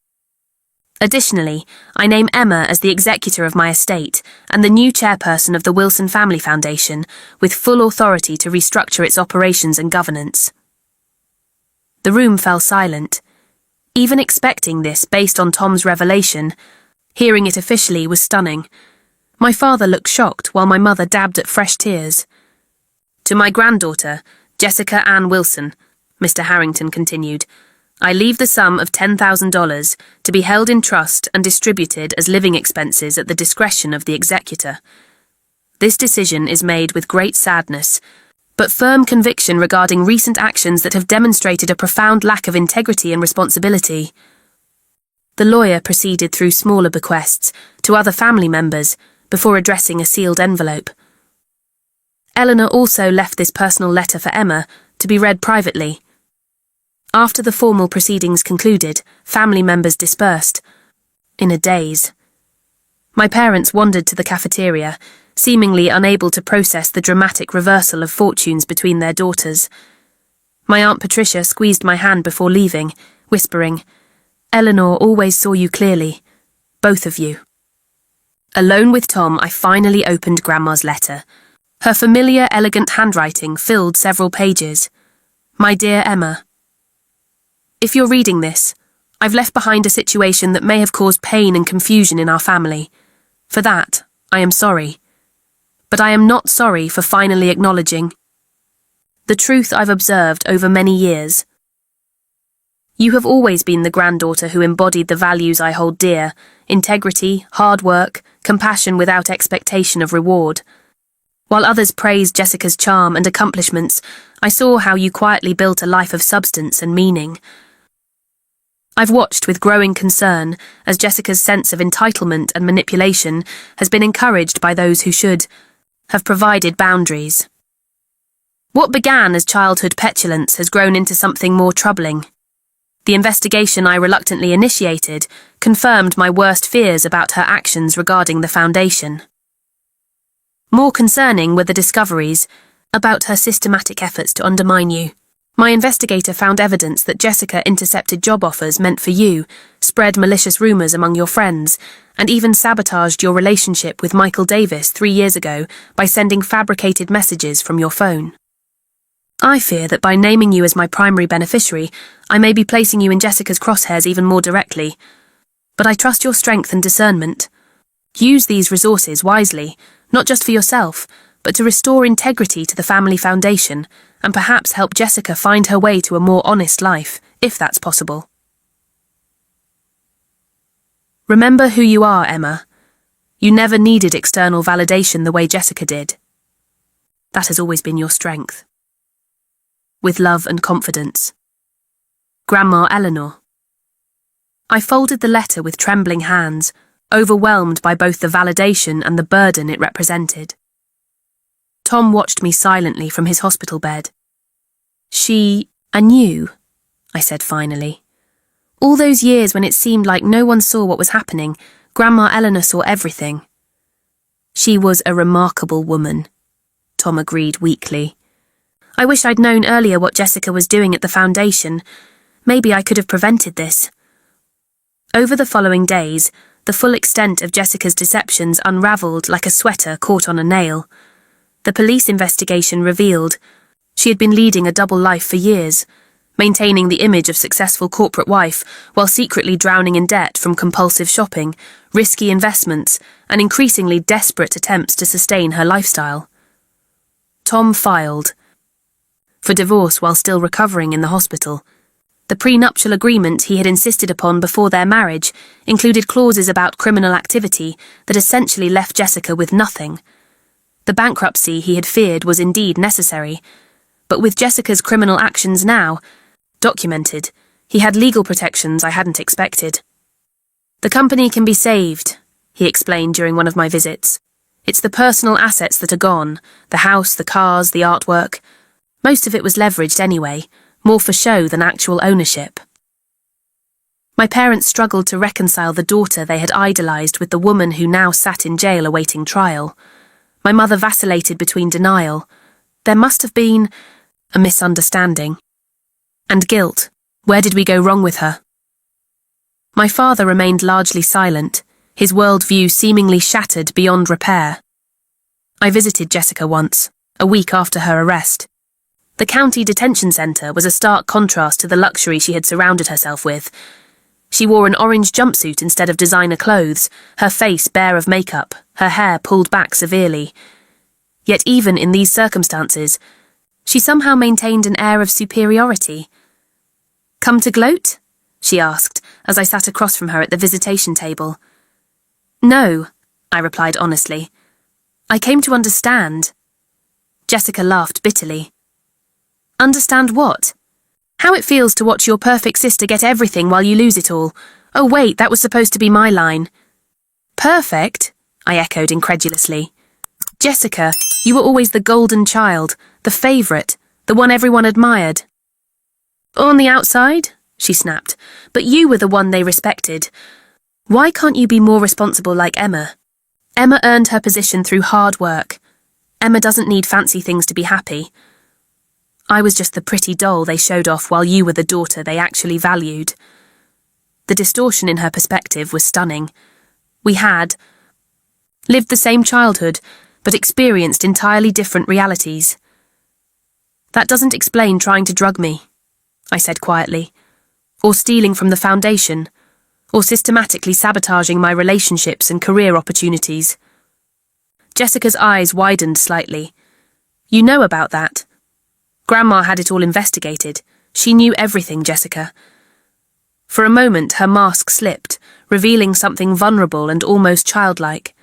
Speaker 1: Additionally, I name Emma as the executor of my estate and the new chairperson of the Wilson Family Foundation, with full authority to restructure its operations and governance." The room fell silent. Even expecting this based on Tom's revelation, hearing it officially was stunning. My father looked shocked while my mother dabbed at fresh tears. "To my granddaughter, Jessica Ann Wilson," Mr. Harrington continued, "I leave the sum of $10,000 to be held in trust and distributed as living expenses at the discretion of the executor. This decision is made with great sadness, but firm conviction regarding recent actions that have demonstrated a profound lack of integrity and responsibility. The lawyer proceeded through smaller bequests to other family members before addressing a sealed envelope. Eleanor also left this personal letter for Emma to be read privately. After the formal proceedings concluded, family members dispersed, in a daze. My parents wandered to the cafeteria, seemingly unable to process the dramatic reversal of fortunes between their daughters. My Aunt Patricia squeezed my hand before leaving, whispering, "Eleanor always saw you clearly, both of you." Alone with Tom, I finally opened Grandma's letter. Her familiar, elegant handwriting filled several pages. "My dear Emma, if you're reading this, I've left behind a situation that may have caused pain and confusion in our family. For that, I am sorry. But I am not sorry for finally acknowledging the truth I've observed over many years. You have always been the granddaughter who embodied the values I hold dear: integrity, hard work, compassion without expectation of reward. While others praised Jessica's charm and accomplishments, I saw how you quietly built a life of substance and meaning. I've watched with growing concern as Jessica's sense of entitlement and manipulation has been encouraged by those who should have provided boundaries. What began as childhood petulance has grown into something more troubling. The investigation I reluctantly initiated confirmed my worst fears about her actions regarding the foundation. More concerning were the discoveries about her systematic efforts to undermine you. My investigator found evidence that Jessica intercepted job offers meant for you, spread malicious rumours among your friends, and even sabotaged your relationship with Michael Davis 3 years ago by sending fabricated messages from your phone. I fear that by naming you as my primary beneficiary, I may be placing you in Jessica's crosshairs even more directly. But I trust your strength and discernment. Use these resources wisely, not just for yourself, but to restore integrity to the family foundation, and perhaps help Jessica find her way to a more honest life, if that's possible. Remember who you are, Emma. You never needed external validation the way Jessica did. That has always been your strength. With love and confidence. Grandma Eleanor. I folded the letter with trembling hands, overwhelmed by both the validation and the burden it represented. Tom watched me silently from his hospital bed. And you, I said finally. All those years when it seemed like no one saw what was happening, Grandma Eleanor saw everything. She was a remarkable woman, Tom agreed weakly. I wish I'd known earlier what Jessica was doing at the foundation. Maybe I could have prevented this. Over the following days, the full extent of Jessica's deceptions unravelled like a sweater caught on a nail. The police investigation revealed she had been leading a double life for years, maintaining the image of successful corporate wife while secretly drowning in debt from compulsive shopping, risky investments, and increasingly desperate attempts to sustain her lifestyle. Tom filed for divorce while still recovering in the hospital. The prenuptial agreement he had insisted upon before their marriage included clauses about criminal activity that essentially left Jessica with nothing. The bankruptcy he had feared was indeed necessary, but with Jessica's criminal actions now documented, he had legal protections I hadn't expected. The company can be saved, he explained during one of my visits. It's the personal assets that are gone, the house, the cars, the artwork. Most of it was leveraged anyway, more for show than actual ownership. My parents struggled to reconcile the daughter they had idolised with the woman who now sat in jail awaiting trial. My mother vacillated between denial. There must have been a misunderstanding. And guilt. Where did we go wrong with her? My father remained largely silent, his worldview seemingly shattered beyond repair. I visited Jessica once, a week after her arrest. The county detention centre was a stark contrast to the luxury she had surrounded herself with. She wore an orange jumpsuit instead of designer clothes, her face bare of makeup, her hair pulled back severely. Yet even in these circumstances, she somehow maintained an air of superiority. "Come to gloat?" she asked, as I sat across from her at the visitation table. "No," I replied honestly. "I came to understand." Jessica laughed bitterly. Understand what? How it feels to watch your perfect sister get everything while you lose it all. Oh wait, that was supposed to be my line. Perfect? I echoed incredulously. Jessica, you were always the golden child, the favourite, the one everyone admired. On the outside, she snapped, but you were the one they respected. Why can't you be more responsible like Emma? Emma earned her position through hard work. Emma doesn't need fancy things to be happy. I was just the pretty doll they showed off while you were the daughter they actually valued. The distortion in her perspective was stunning. We had lived the same childhood, but experienced entirely different realities. That doesn't explain trying to drug me, I said quietly, or stealing from the foundation, or systematically sabotaging my relationships and career opportunities. Jessica's eyes widened slightly. You know about that. Grandma had it all investigated. She knew everything, Jessica. For a moment, her mask slipped, revealing something vulnerable and almost childlike.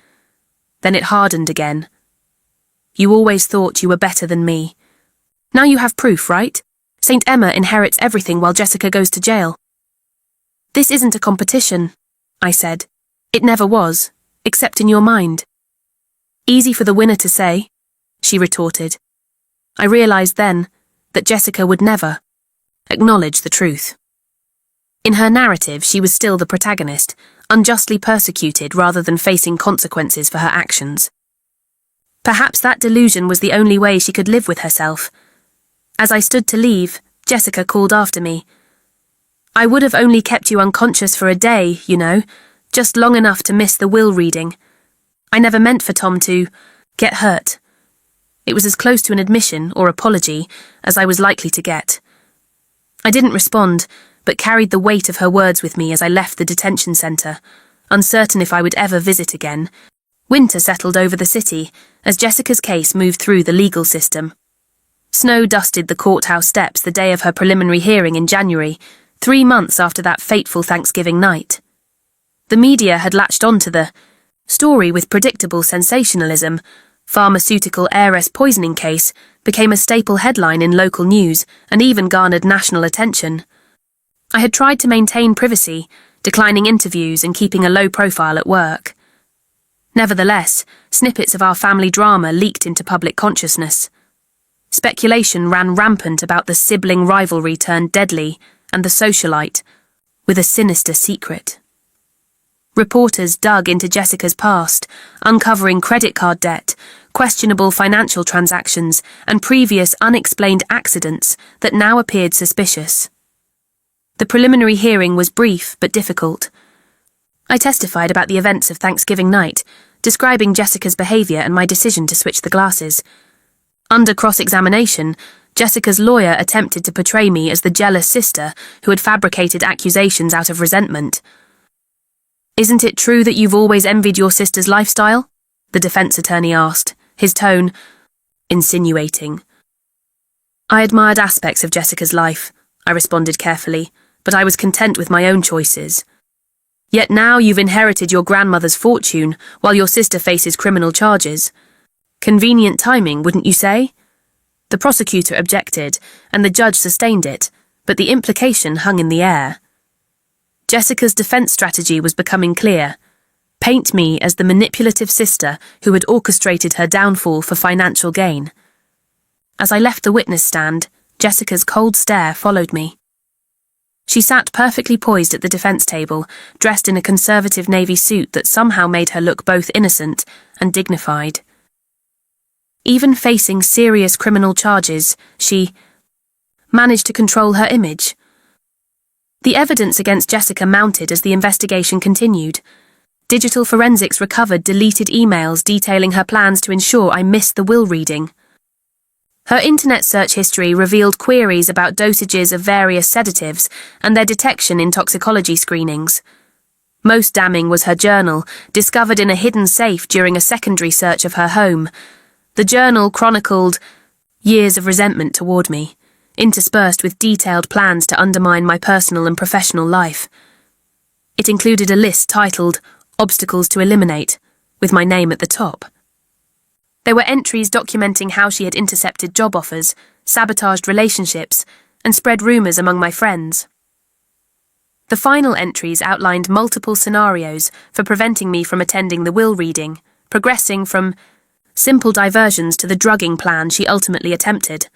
Speaker 1: Then it hardened again. You always thought you were better than me. Now you have proof, right? Saint Emma inherits everything while Jessica goes to jail. This isn't a competition, I said. It never was, except in your mind. Easy for the winner to say, she retorted. I realized then that Jessica would never acknowledge the truth. In her narrative, she was still the protagonist, unjustly persecuted rather than facing consequences for her actions. Perhaps that delusion was the only way she could live with herself. As I stood to leave, Jessica called after me. I would have only kept you unconscious for a day, you know, just long enough to miss the will reading. I never meant for Tom to get hurt. It was as close to an admission or apology as I was likely to get. I didn't respond, but carried the weight of her words with me as I left the detention centre, uncertain if I would ever visit again. Winter settled over the city as Jessica's case moved through the legal system. Snow dusted the courthouse steps the day of her preliminary hearing in January, 3 months after that fateful Thanksgiving night. The media had latched onto the story with predictable sensationalism. Pharmaceutical heiress poisoning case became a staple headline in local news and even garnered national attention. I had tried to maintain privacy, declining interviews and keeping a low profile at work. Nevertheless, snippets of our family drama leaked into public consciousness. Speculation ran rampant about the sibling rivalry turned deadly and the socialite with a sinister secret. Reporters dug into Jessica's past, uncovering credit card debt, questionable financial transactions, and previous unexplained accidents that now appeared suspicious. The preliminary hearing was brief but difficult. I testified about the events of Thanksgiving night, describing Jessica's behaviour and my decision to switch the glasses. Under cross-examination, Jessica's lawyer attempted to portray me as the jealous sister who had fabricated accusations out of resentment. Isn't it true that you've always envied your sister's lifestyle? The defence attorney asked, his tone insinuating. I admired aspects of Jessica's life, I responded carefully, but I was content with my own choices. Yet now you've inherited your grandmother's fortune while your sister faces criminal charges. Convenient timing, wouldn't you say? The prosecutor objected, and the judge sustained it, but the implication hung in the air. Jessica's defence strategy was becoming clear. Paint me as the manipulative sister who had orchestrated her downfall for financial gain. As I left the witness stand, Jessica's cold stare followed me. She sat perfectly poised at the defence table, dressed in a conservative navy suit that somehow made her look both innocent and dignified. Even facing serious criminal charges, she managed to control her image. The evidence against Jessica mounted as the investigation continued. Digital forensics recovered deleted emails detailing her plans to ensure I missed the will reading. Her internet search history revealed queries about dosages of various sedatives and their detection in toxicology screenings. Most damning was her journal, discovered in a hidden safe during a secondary search of her home. The journal chronicled years of resentment toward me, interspersed with detailed plans to undermine my personal and professional life. It included a list titled Obstacles to Eliminate, with my name at the top. There were entries documenting how she had intercepted job offers, sabotaged relationships, and spread rumours among my friends. The final entries outlined multiple scenarios for preventing me from attending the will reading, progressing from simple diversions to the drugging plan she ultimately attempted.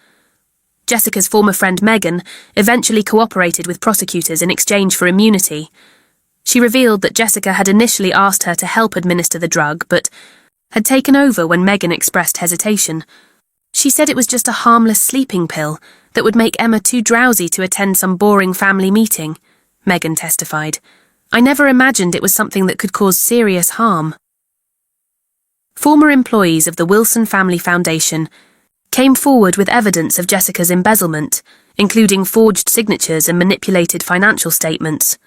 Speaker 1: Jessica's former friend Megan eventually cooperated with prosecutors in exchange for immunity. She revealed that Jessica had initially asked her to help administer the drug, but had taken over when Megan expressed hesitation. She said it was just a harmless sleeping pill that would make Emma too drowsy to attend some boring family meeting, Megan testified. I never imagined it was something that could cause serious harm. Former employees of the Wilson Family Foundation came forward with evidence of Jessica's embezzlement, including forged signatures and manipulated financial statements.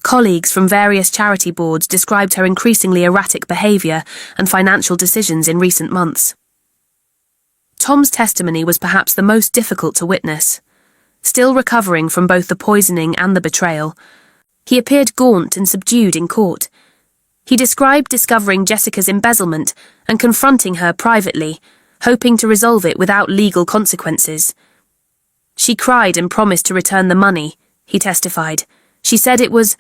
Speaker 1: Colleagues from various charity boards described her increasingly erratic behaviour and financial decisions in recent months. Tom's testimony was perhaps the most difficult to witness. Still recovering from both the poisoning and the betrayal, he appeared gaunt and subdued in court. He described discovering Jessica's embezzlement and confronting her privately, hoping to resolve it without legal consequences. She cried and promised to return the money, he testified. She said it was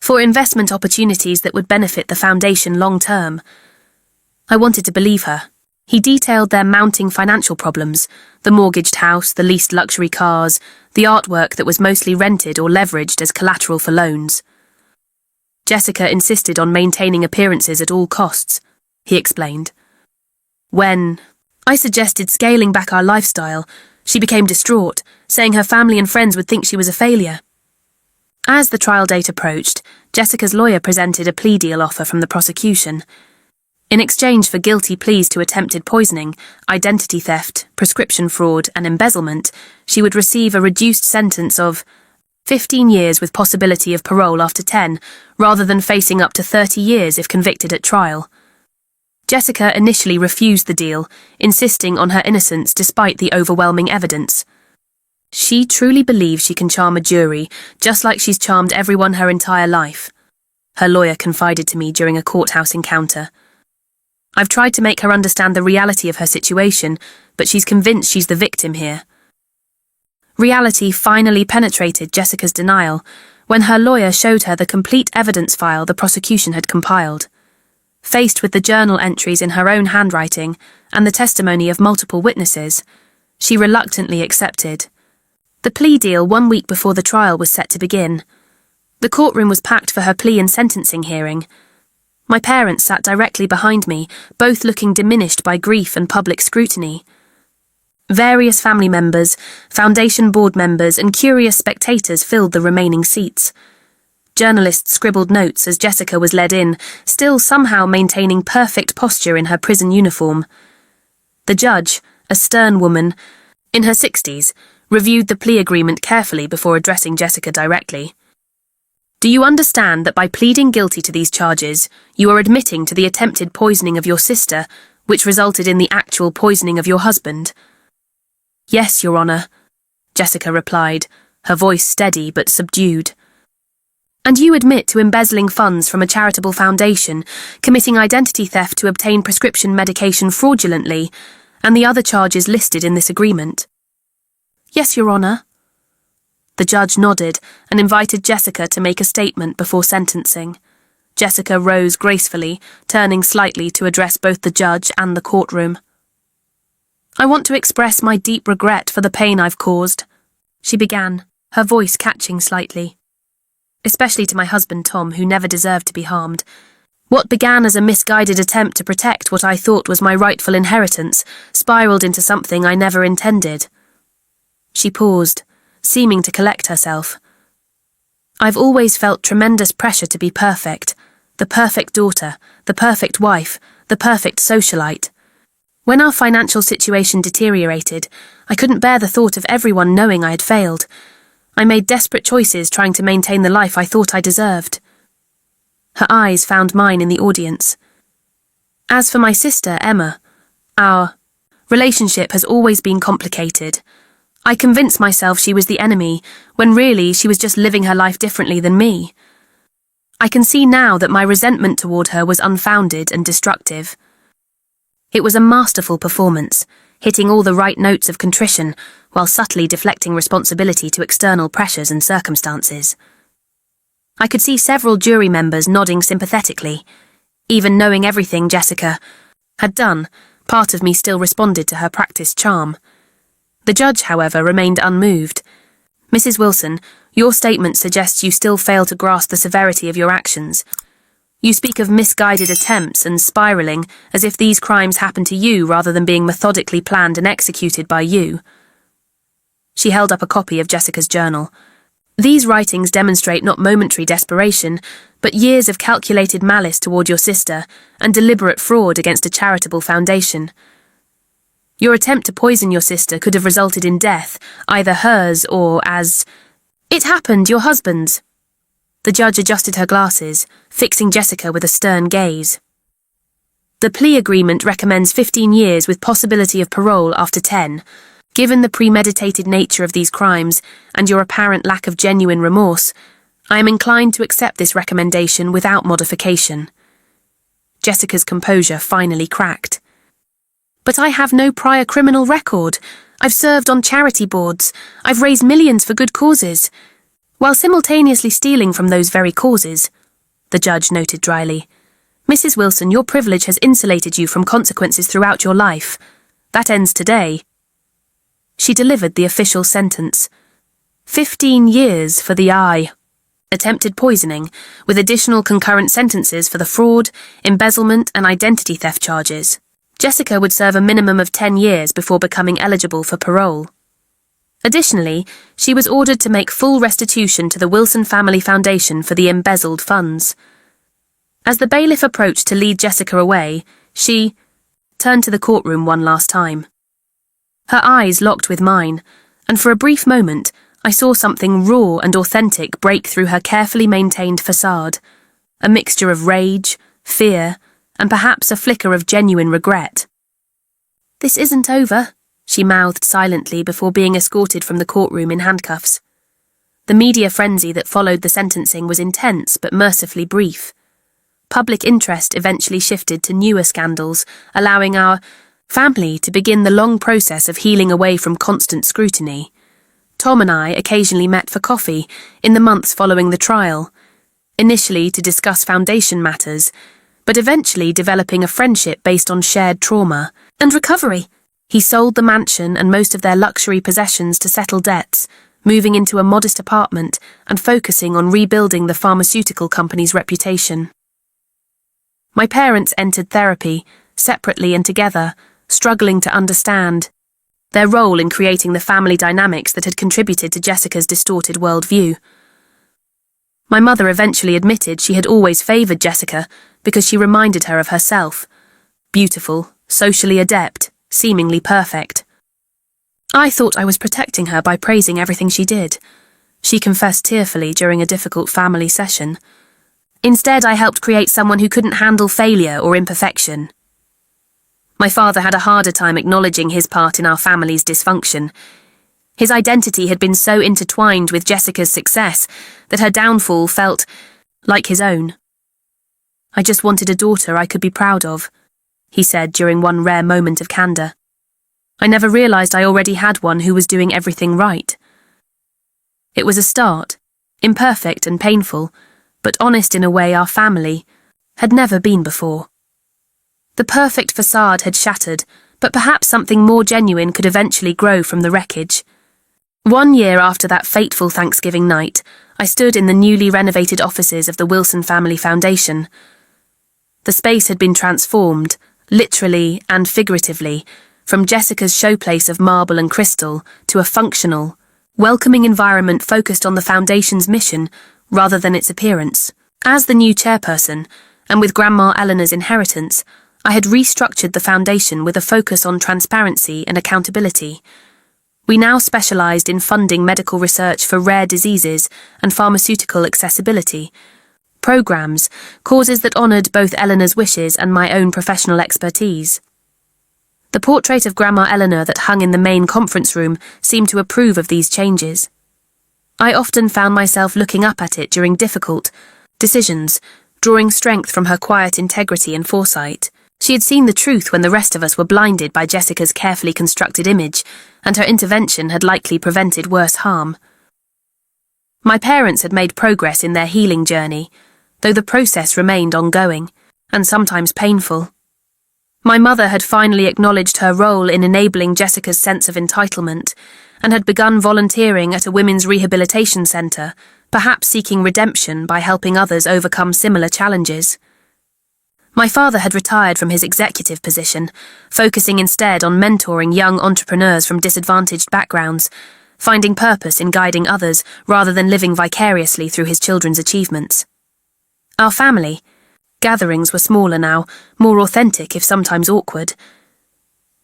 Speaker 1: for investment opportunities that would benefit the foundation long term. I wanted to believe her. He detailed their mounting financial problems, the mortgaged house, the leased luxury cars, the artwork that was mostly rented or leveraged as collateral for loans. Jessica insisted on maintaining appearances at all costs, he explained. When I suggested scaling back our lifestyle, she became distraught, saying her family and friends would think she was a failure. As the trial date approached, Jessica's lawyer presented a plea deal offer from the prosecution. In exchange for guilty pleas to attempted poisoning, identity theft, prescription fraud, and embezzlement, she would receive a reduced sentence of 15 years with possibility of parole after 10, rather than facing up to 30 years if convicted at trial. Jessica initially refused the deal, insisting on her innocence despite the overwhelming evidence. She truly believes she can charm a jury, just like she's charmed everyone her entire life, her lawyer confided to me during a courthouse encounter. I've tried to make her understand the reality of her situation, but she's convinced she's the victim here. Reality finally penetrated Jessica's denial when her lawyer showed her the complete evidence file the prosecution had compiled. Faced with the journal entries in her own handwriting and the testimony of multiple witnesses, she reluctantly accepted. The plea deal 1 week before the trial was set to begin. The courtroom was packed for her plea and sentencing hearing. My parents sat directly behind me, both looking diminished by grief and public scrutiny. Various family members, foundation board members, and curious spectators filled the remaining seats. Journalists scribbled notes as Jessica was led in, still somehow maintaining perfect posture in her prison uniform. The judge, a stern woman, in her 60s, reviewed the plea agreement carefully before addressing Jessica directly. Do you understand that by pleading guilty to these charges, you are admitting to the attempted poisoning of your sister, which resulted in the actual poisoning of your husband? Yes, Your Honour, Jessica replied, her voice steady but subdued. And you admit to embezzling funds from a charitable foundation, committing identity theft to obtain prescription medication fraudulently, and the other charges listed in this agreement? Yes, Your Honour. The judge nodded and invited Jessica to make a statement before sentencing. Jessica rose gracefully, turning slightly to address both the judge and the courtroom. I want to express my deep regret for the pain I've caused, she began, her voice catching slightly. Especially to my husband Tom, who never deserved to be harmed. What began as a misguided attempt to protect what I thought was my rightful inheritance spiraled into something I never intended. She paused, seeming to collect herself. I've always felt tremendous pressure to be perfect, the perfect daughter, the perfect wife, the perfect socialite. When our financial situation deteriorated, I couldn't bear the thought of everyone knowing I had failed. I made desperate choices trying to maintain the life I thought I deserved. Her eyes found mine in the audience. As for my sister, Emma, our relationship has always been complicated. I convinced myself she was the enemy, when really she was just living her life differently than me. I can see now that my resentment toward her was unfounded and destructive. It was a masterful performance, hitting all the right notes of contrition while subtly deflecting responsibility to external pressures and circumstances. I could see several jury members nodding sympathetically. Even knowing everything Jessica had done, part of me still responded to her practiced charm. The judge, however, remained unmoved. "Mrs. Wilson, your statement suggests you still fail to grasp the severity of your actions. You speak of misguided attempts and spiraling as if these crimes happened to you rather than being methodically planned and executed by you." She held up a copy of Jessica's journal. "These writings demonstrate not momentary desperation, but years of calculated malice toward your sister and deliberate fraud against a charitable foundation. Your attempt to poison your sister could have resulted in death, either hers or as... It happened, your husband's." The judge adjusted her glasses, fixing Jessica with a stern gaze. "The plea agreement recommends 15 years with possibility of parole after 10. Given the premeditated nature of these crimes and your apparent lack of genuine remorse, I am inclined to accept this recommendation without modification." Jessica's composure finally cracked. "But I have no prior criminal record. I've served on charity boards. I've raised millions for good causes, while simultaneously stealing from those very causes," the judge noted dryly. "Mrs. Wilson, your privilege has insulated you from consequences throughout your life. That ends today." She delivered the official sentence. 15 years for the attempted poisoning, with additional concurrent sentences for the fraud, embezzlement, and identity theft charges. Jessica would serve a minimum of 10 years before becoming eligible for parole. Additionally, she was ordered to make full restitution to the Wilson Family Foundation for the embezzled funds. As the bailiff approached to lead Jessica away, she turned to the courtroom one last time. Her eyes locked with mine, and for a brief moment, I saw something raw and authentic break through her carefully maintained façade, a mixture of rage, fear, and perhaps a flicker of genuine regret. "This isn't over," she mouthed silently before being escorted from the courtroom in handcuffs. The media frenzy that followed the sentencing was intense but mercifully brief. Public interest eventually shifted to newer scandals, allowing our family to begin the long process of healing away from constant scrutiny. Tom and I occasionally met for coffee in the months following the trial, initially to discuss foundation matters, but eventually developing a friendship based on shared trauma and recovery. He sold the mansion and most of their luxury possessions to settle debts, moving into a modest apartment and focusing on rebuilding the pharmaceutical company's reputation. My parents entered therapy, separately and together, struggling to understand their role in creating the family dynamics that had contributed to Jessica's distorted worldview. My mother eventually admitted she had always favoured Jessica because she reminded her of herself. Beautiful, socially adept, seemingly perfect. "I thought I was protecting her by praising everything she did," she confessed tearfully during a difficult family session. "Instead, I helped create someone who couldn't handle failure or imperfection." My father had a harder time acknowledging his part in our family's dysfunction. His identity had been so intertwined with Jessica's success that her downfall felt like his own. "I just wanted a daughter I could be proud of," he said during one rare moment of candour. "I never realised I already had one who was doing everything right." It was a start, imperfect and painful, but honest in a way our family had never been before. The perfect façade had shattered, but perhaps something more genuine could eventually grow from the wreckage. 1 year after that fateful Thanksgiving night, I stood in the newly renovated offices of the Wilson Family Foundation. The space had been transformed, literally and figuratively, from Jessica's showplace of marble and crystal to a functional, welcoming environment focused on the Foundation's mission rather than its appearance. As the new chairperson, and with Grandma Eleanor's inheritance, I had restructured the Foundation with a focus on transparency and accountability. We now specialised in funding medical research for rare diseases and pharmaceutical accessibility, programmes, causes that honoured both Eleanor's wishes and my own professional expertise. The portrait of Grandma Eleanor that hung in the main conference room seemed to approve of these changes. I often found myself looking up at it during difficult decisions, drawing strength from her quiet integrity and foresight. She had seen the truth when the rest of us were blinded by Jessica's carefully constructed image, and her intervention had likely prevented worse harm. My parents had made progress in their healing journey, though the process remained ongoing, and sometimes painful. My mother had finally acknowledged her role in enabling Jessica's sense of entitlement, and had begun volunteering at a women's rehabilitation centre, perhaps seeking redemption by helping others overcome similar challenges. My father had retired from his executive position, focusing instead on mentoring young entrepreneurs from disadvantaged backgrounds, finding purpose in guiding others rather than living vicariously through his children's achievements. Our family gatherings were smaller now, more authentic if sometimes awkward.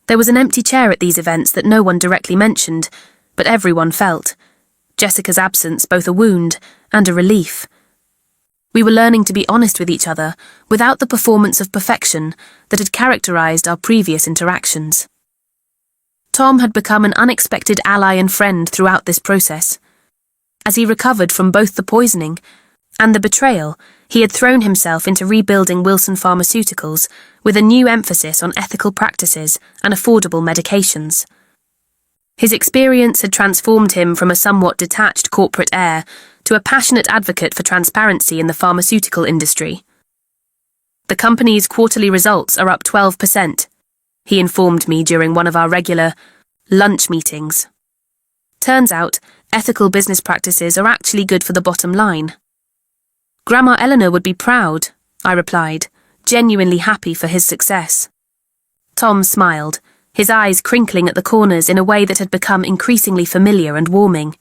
Speaker 1: There was an empty chair at these events that no one directly mentioned, but everyone felt. Jessica's absence both a wound and a relief. We were learning to be honest with each other without the performance of perfection that had characterized our previous interactions. Tom had become an unexpected ally and friend throughout this process. As he recovered from both the poisoning and the betrayal, he had thrown himself into rebuilding Wilson Pharmaceuticals with a new emphasis on ethical practices and affordable medications. His experience had transformed him from a somewhat detached corporate heir to a passionate advocate for transparency in the pharmaceutical industry. The company's quarterly results are up 12%, he informed me during one of our regular lunch meetings. Turns out, ethical business practices are actually good for the bottom line. Grandma Eleanor would be proud, I replied, genuinely happy for his success. Tom smiled, his eyes crinkling at the corners in a way that had become increasingly familiar and warming.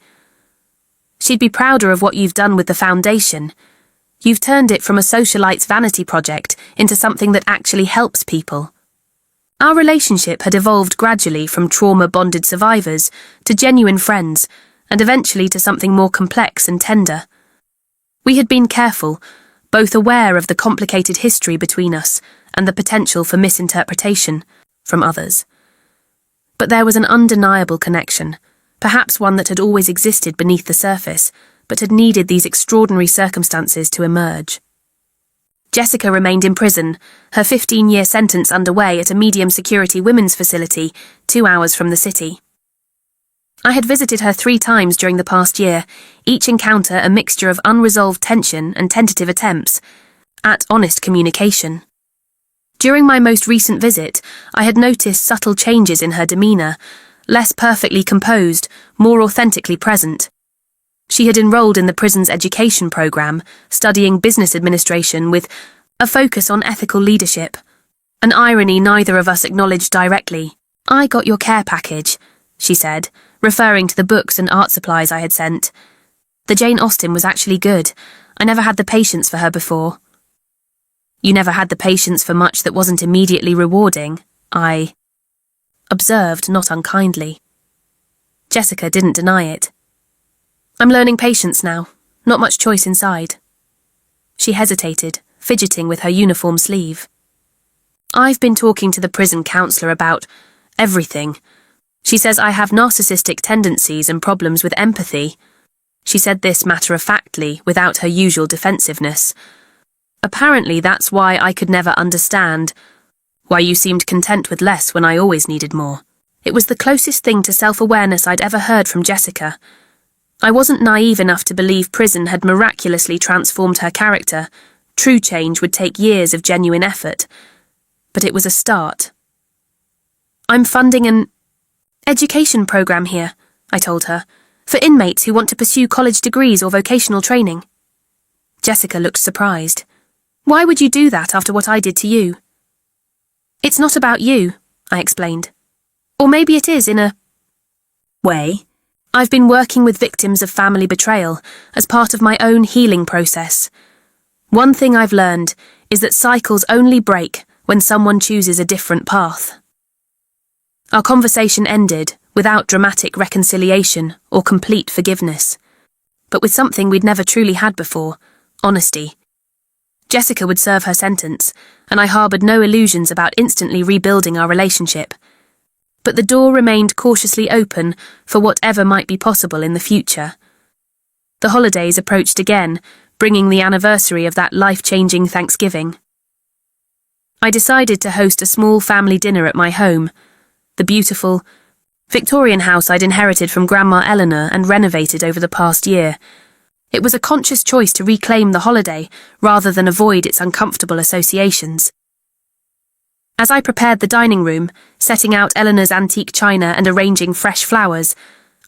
Speaker 1: She'd be prouder of what you've done with the foundation. You've turned it from a socialite's vanity project into something that actually helps people. Our relationship had evolved gradually from trauma-bonded survivors to genuine friends, and eventually to something more complex and tender. We had been careful, both aware of the complicated history between us and the potential for misinterpretation from others. But there was an undeniable connection, perhaps one that had always existed beneath the surface, but had needed these extraordinary circumstances to emerge. Jessica remained in prison, her 15-year sentence underway at a medium-security women's facility 2 hours from the city. I had visited her 3 times during the past year, each encounter a mixture of unresolved tension and tentative attempts at honest communication. During my most recent visit, I had noticed subtle changes in her demeanour, less perfectly composed, more authentically present. She had enrolled in the prison's education program, studying business administration with a focus on ethical leadership. An irony neither of us acknowledged directly. "I got your care package," she said, referring to the books and art supplies I had sent. The Jane Austen was actually good. I never had the patience for her before. "You never had the patience for much that wasn't immediately rewarding," I observed, not unkindly. Jessica didn't deny it. "I'm learning patience now. Not much choice inside." She hesitated, fidgeting with her uniform sleeve. "I've been talking to the prison counselor about everything. She says I have narcissistic tendencies and problems with empathy." She said this matter-of-factly, without her usual defensiveness. "Apparently that's why I could never understand why you seemed content with less when I always needed more." It was the closest thing to self-awareness I'd ever heard from Jessica. I wasn't naive enough to believe prison had miraculously transformed her character. True change would take years of genuine effort. But it was a start. "I'm funding an education program here," I told her, "for inmates who want to pursue college degrees or vocational training." Jessica looked surprised. "Why would you do that after what I did to you?" "It's not about you," I explained. "Or maybe it is in a way. I've been working with victims of family betrayal as part of my own healing process. One thing I've learned is that cycles only break when someone chooses a different path." Our conversation ended without dramatic reconciliation or complete forgiveness, but with something we'd never truly had before: honesty. Jessica would serve her sentence, and I harboured no illusions about instantly rebuilding our relationship. But the door remained cautiously open for whatever might be possible in the future. The holidays approached again, bringing the anniversary of that life-changing Thanksgiving. I decided to host a small family dinner at my home, the beautiful Victorian house I'd inherited from Grandma Eleanor and renovated over the past year. It was a conscious choice to reclaim the holiday rather than avoid its uncomfortable associations. As I prepared the dining room, setting out Eleanor's antique china and arranging fresh flowers,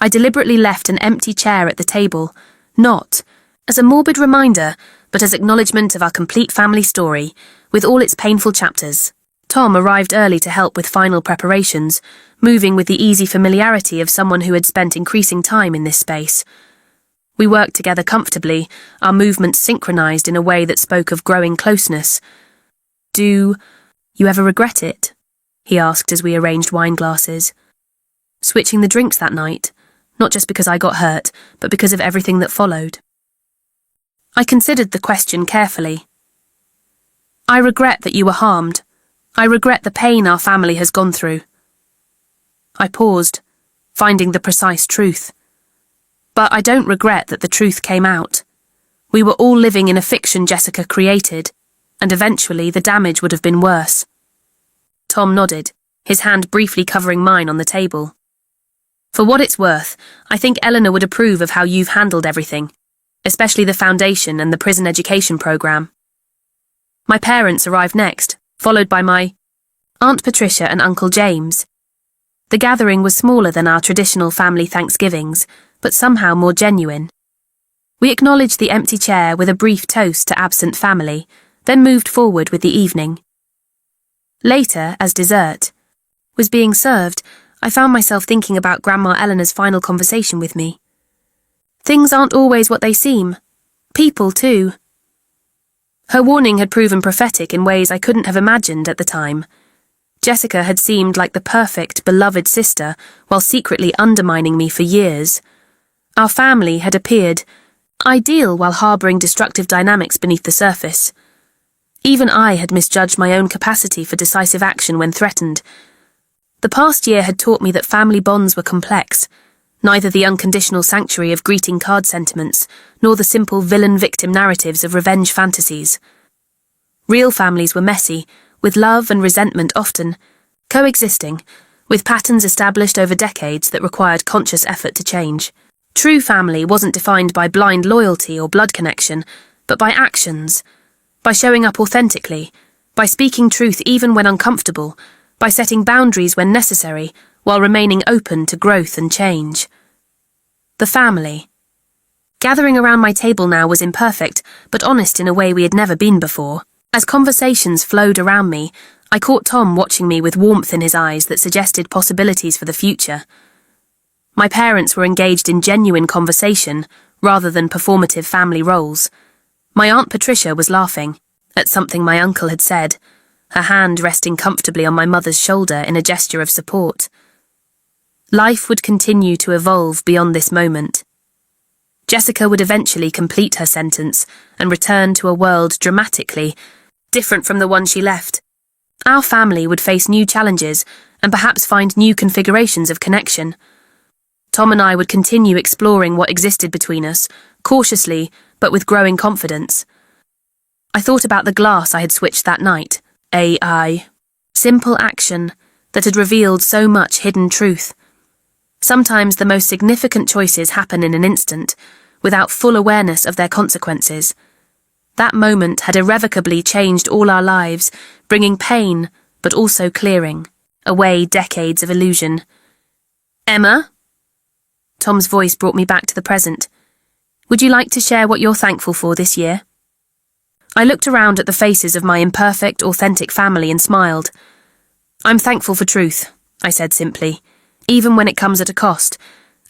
Speaker 1: I deliberately left an empty chair at the table, not as a morbid reminder, but as acknowledgement of our complete family story, with all its painful chapters. Tom arrived early to help with final preparations, moving with the easy familiarity of someone who had spent increasing time in this space. We worked together comfortably, our movements synchronized in a way that spoke of growing closeness. "Do you ever regret it?" he asked as we arranged wine glasses. Switching the drinks that night, not just because I got hurt, but because of everything that followed. I considered the question carefully. "I regret that you were harmed. I regret the pain our family has gone through." I paused, finding the precise truth. But I don't regret that the truth came out. We were all living in a fiction Jessica created, and eventually the damage would have been worse. Tom nodded, his hand briefly covering mine on the table. "For what it's worth, I think Eleanor would approve of how you've handled everything, especially the foundation and the prison education program." My parents arrived next, followed by my Aunt Patricia and Uncle James. The gathering was smaller than our traditional family Thanksgivings, but somehow more genuine. We acknowledged the empty chair with a brief toast to absent family, then moved forward with the evening. Later, as dessert was being served, I found myself thinking about Grandma Eleanor's final conversation with me. Things aren't always what they seem. People, too. Her warning had proven prophetic in ways I couldn't have imagined at the time. Jessica had seemed like the perfect, beloved sister, while secretly undermining me for years. Our family had appeared ideal while harbouring destructive dynamics beneath the surface. Even I had misjudged my own capacity for decisive action when threatened. The past year had taught me that family bonds were complex, neither the unconditional sanctuary of greeting card sentiments, nor the simple villain-victim narratives of revenge fantasies. Real families were messy, with love and resentment often coexisting, with patterns established over decades that required conscious effort to change. True family wasn't defined by blind loyalty or blood connection, but by actions, by showing up authentically, by speaking truth even when uncomfortable, by setting boundaries when necessary, while remaining open to growth and change. The family. Gathering around my table now was imperfect, but honest in a way we had never been before. As conversations flowed around me, I caught Tom watching me with warmth in his eyes that suggested possibilities for the future. My parents were engaged in genuine conversation, rather than performative family roles. My Aunt Patricia was laughing at something my uncle had said, her hand resting comfortably on my mother's shoulder in a gesture of support. Life would continue to evolve beyond this moment. Jessica would eventually complete her sentence and return to a world dramatically different from the one she left. Our family would face new challenges and perhaps find new configurations of connection. Tom and I would continue exploring what existed between us, cautiously but with growing confidence. I thought about the glass I had switched that night, a simple action that had revealed so much hidden truth. Sometimes the most significant choices happen in an instant, without full awareness of their consequences. That moment had irrevocably changed all our lives, bringing pain, but also clearing, away decades of illusion. "Emma?" Tom's voice brought me back to the present. "Would you like to share what you're thankful for this year?" I looked around at the faces of my imperfect, authentic family and smiled. "I'm thankful for truth," I said simply, "even when it comes at a cost,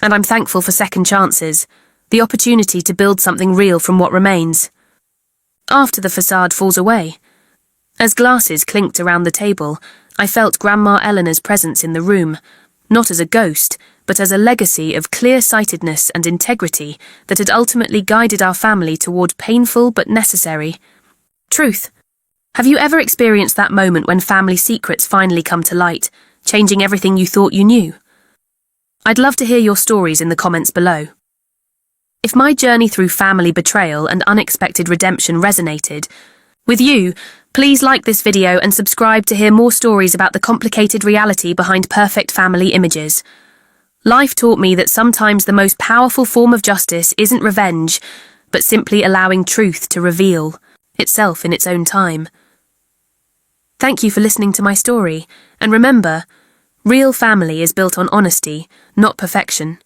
Speaker 1: and I'm thankful for second chances, the opportunity to build something real from what remains. After the facade falls away." As glasses clinked around the table, I felt Grandma Eleanor's presence in the room, not as a ghost, but as a legacy of clear-sightedness and integrity that had ultimately guided our family toward painful but necessary truth. Have you ever experienced that moment when family secrets finally come to light, changing everything you thought you knew? I'd love to hear your stories in the comments below. If my journey through family betrayal and unexpected redemption resonated with you, Please like this video and subscribe to hear more stories about the complicated reality behind perfect family images. Life taught me that sometimes the most powerful form of justice isn't revenge, but simply allowing truth to reveal itself in its own time. Thank you for listening to my story, and remember, real family is built on honesty, not perfection.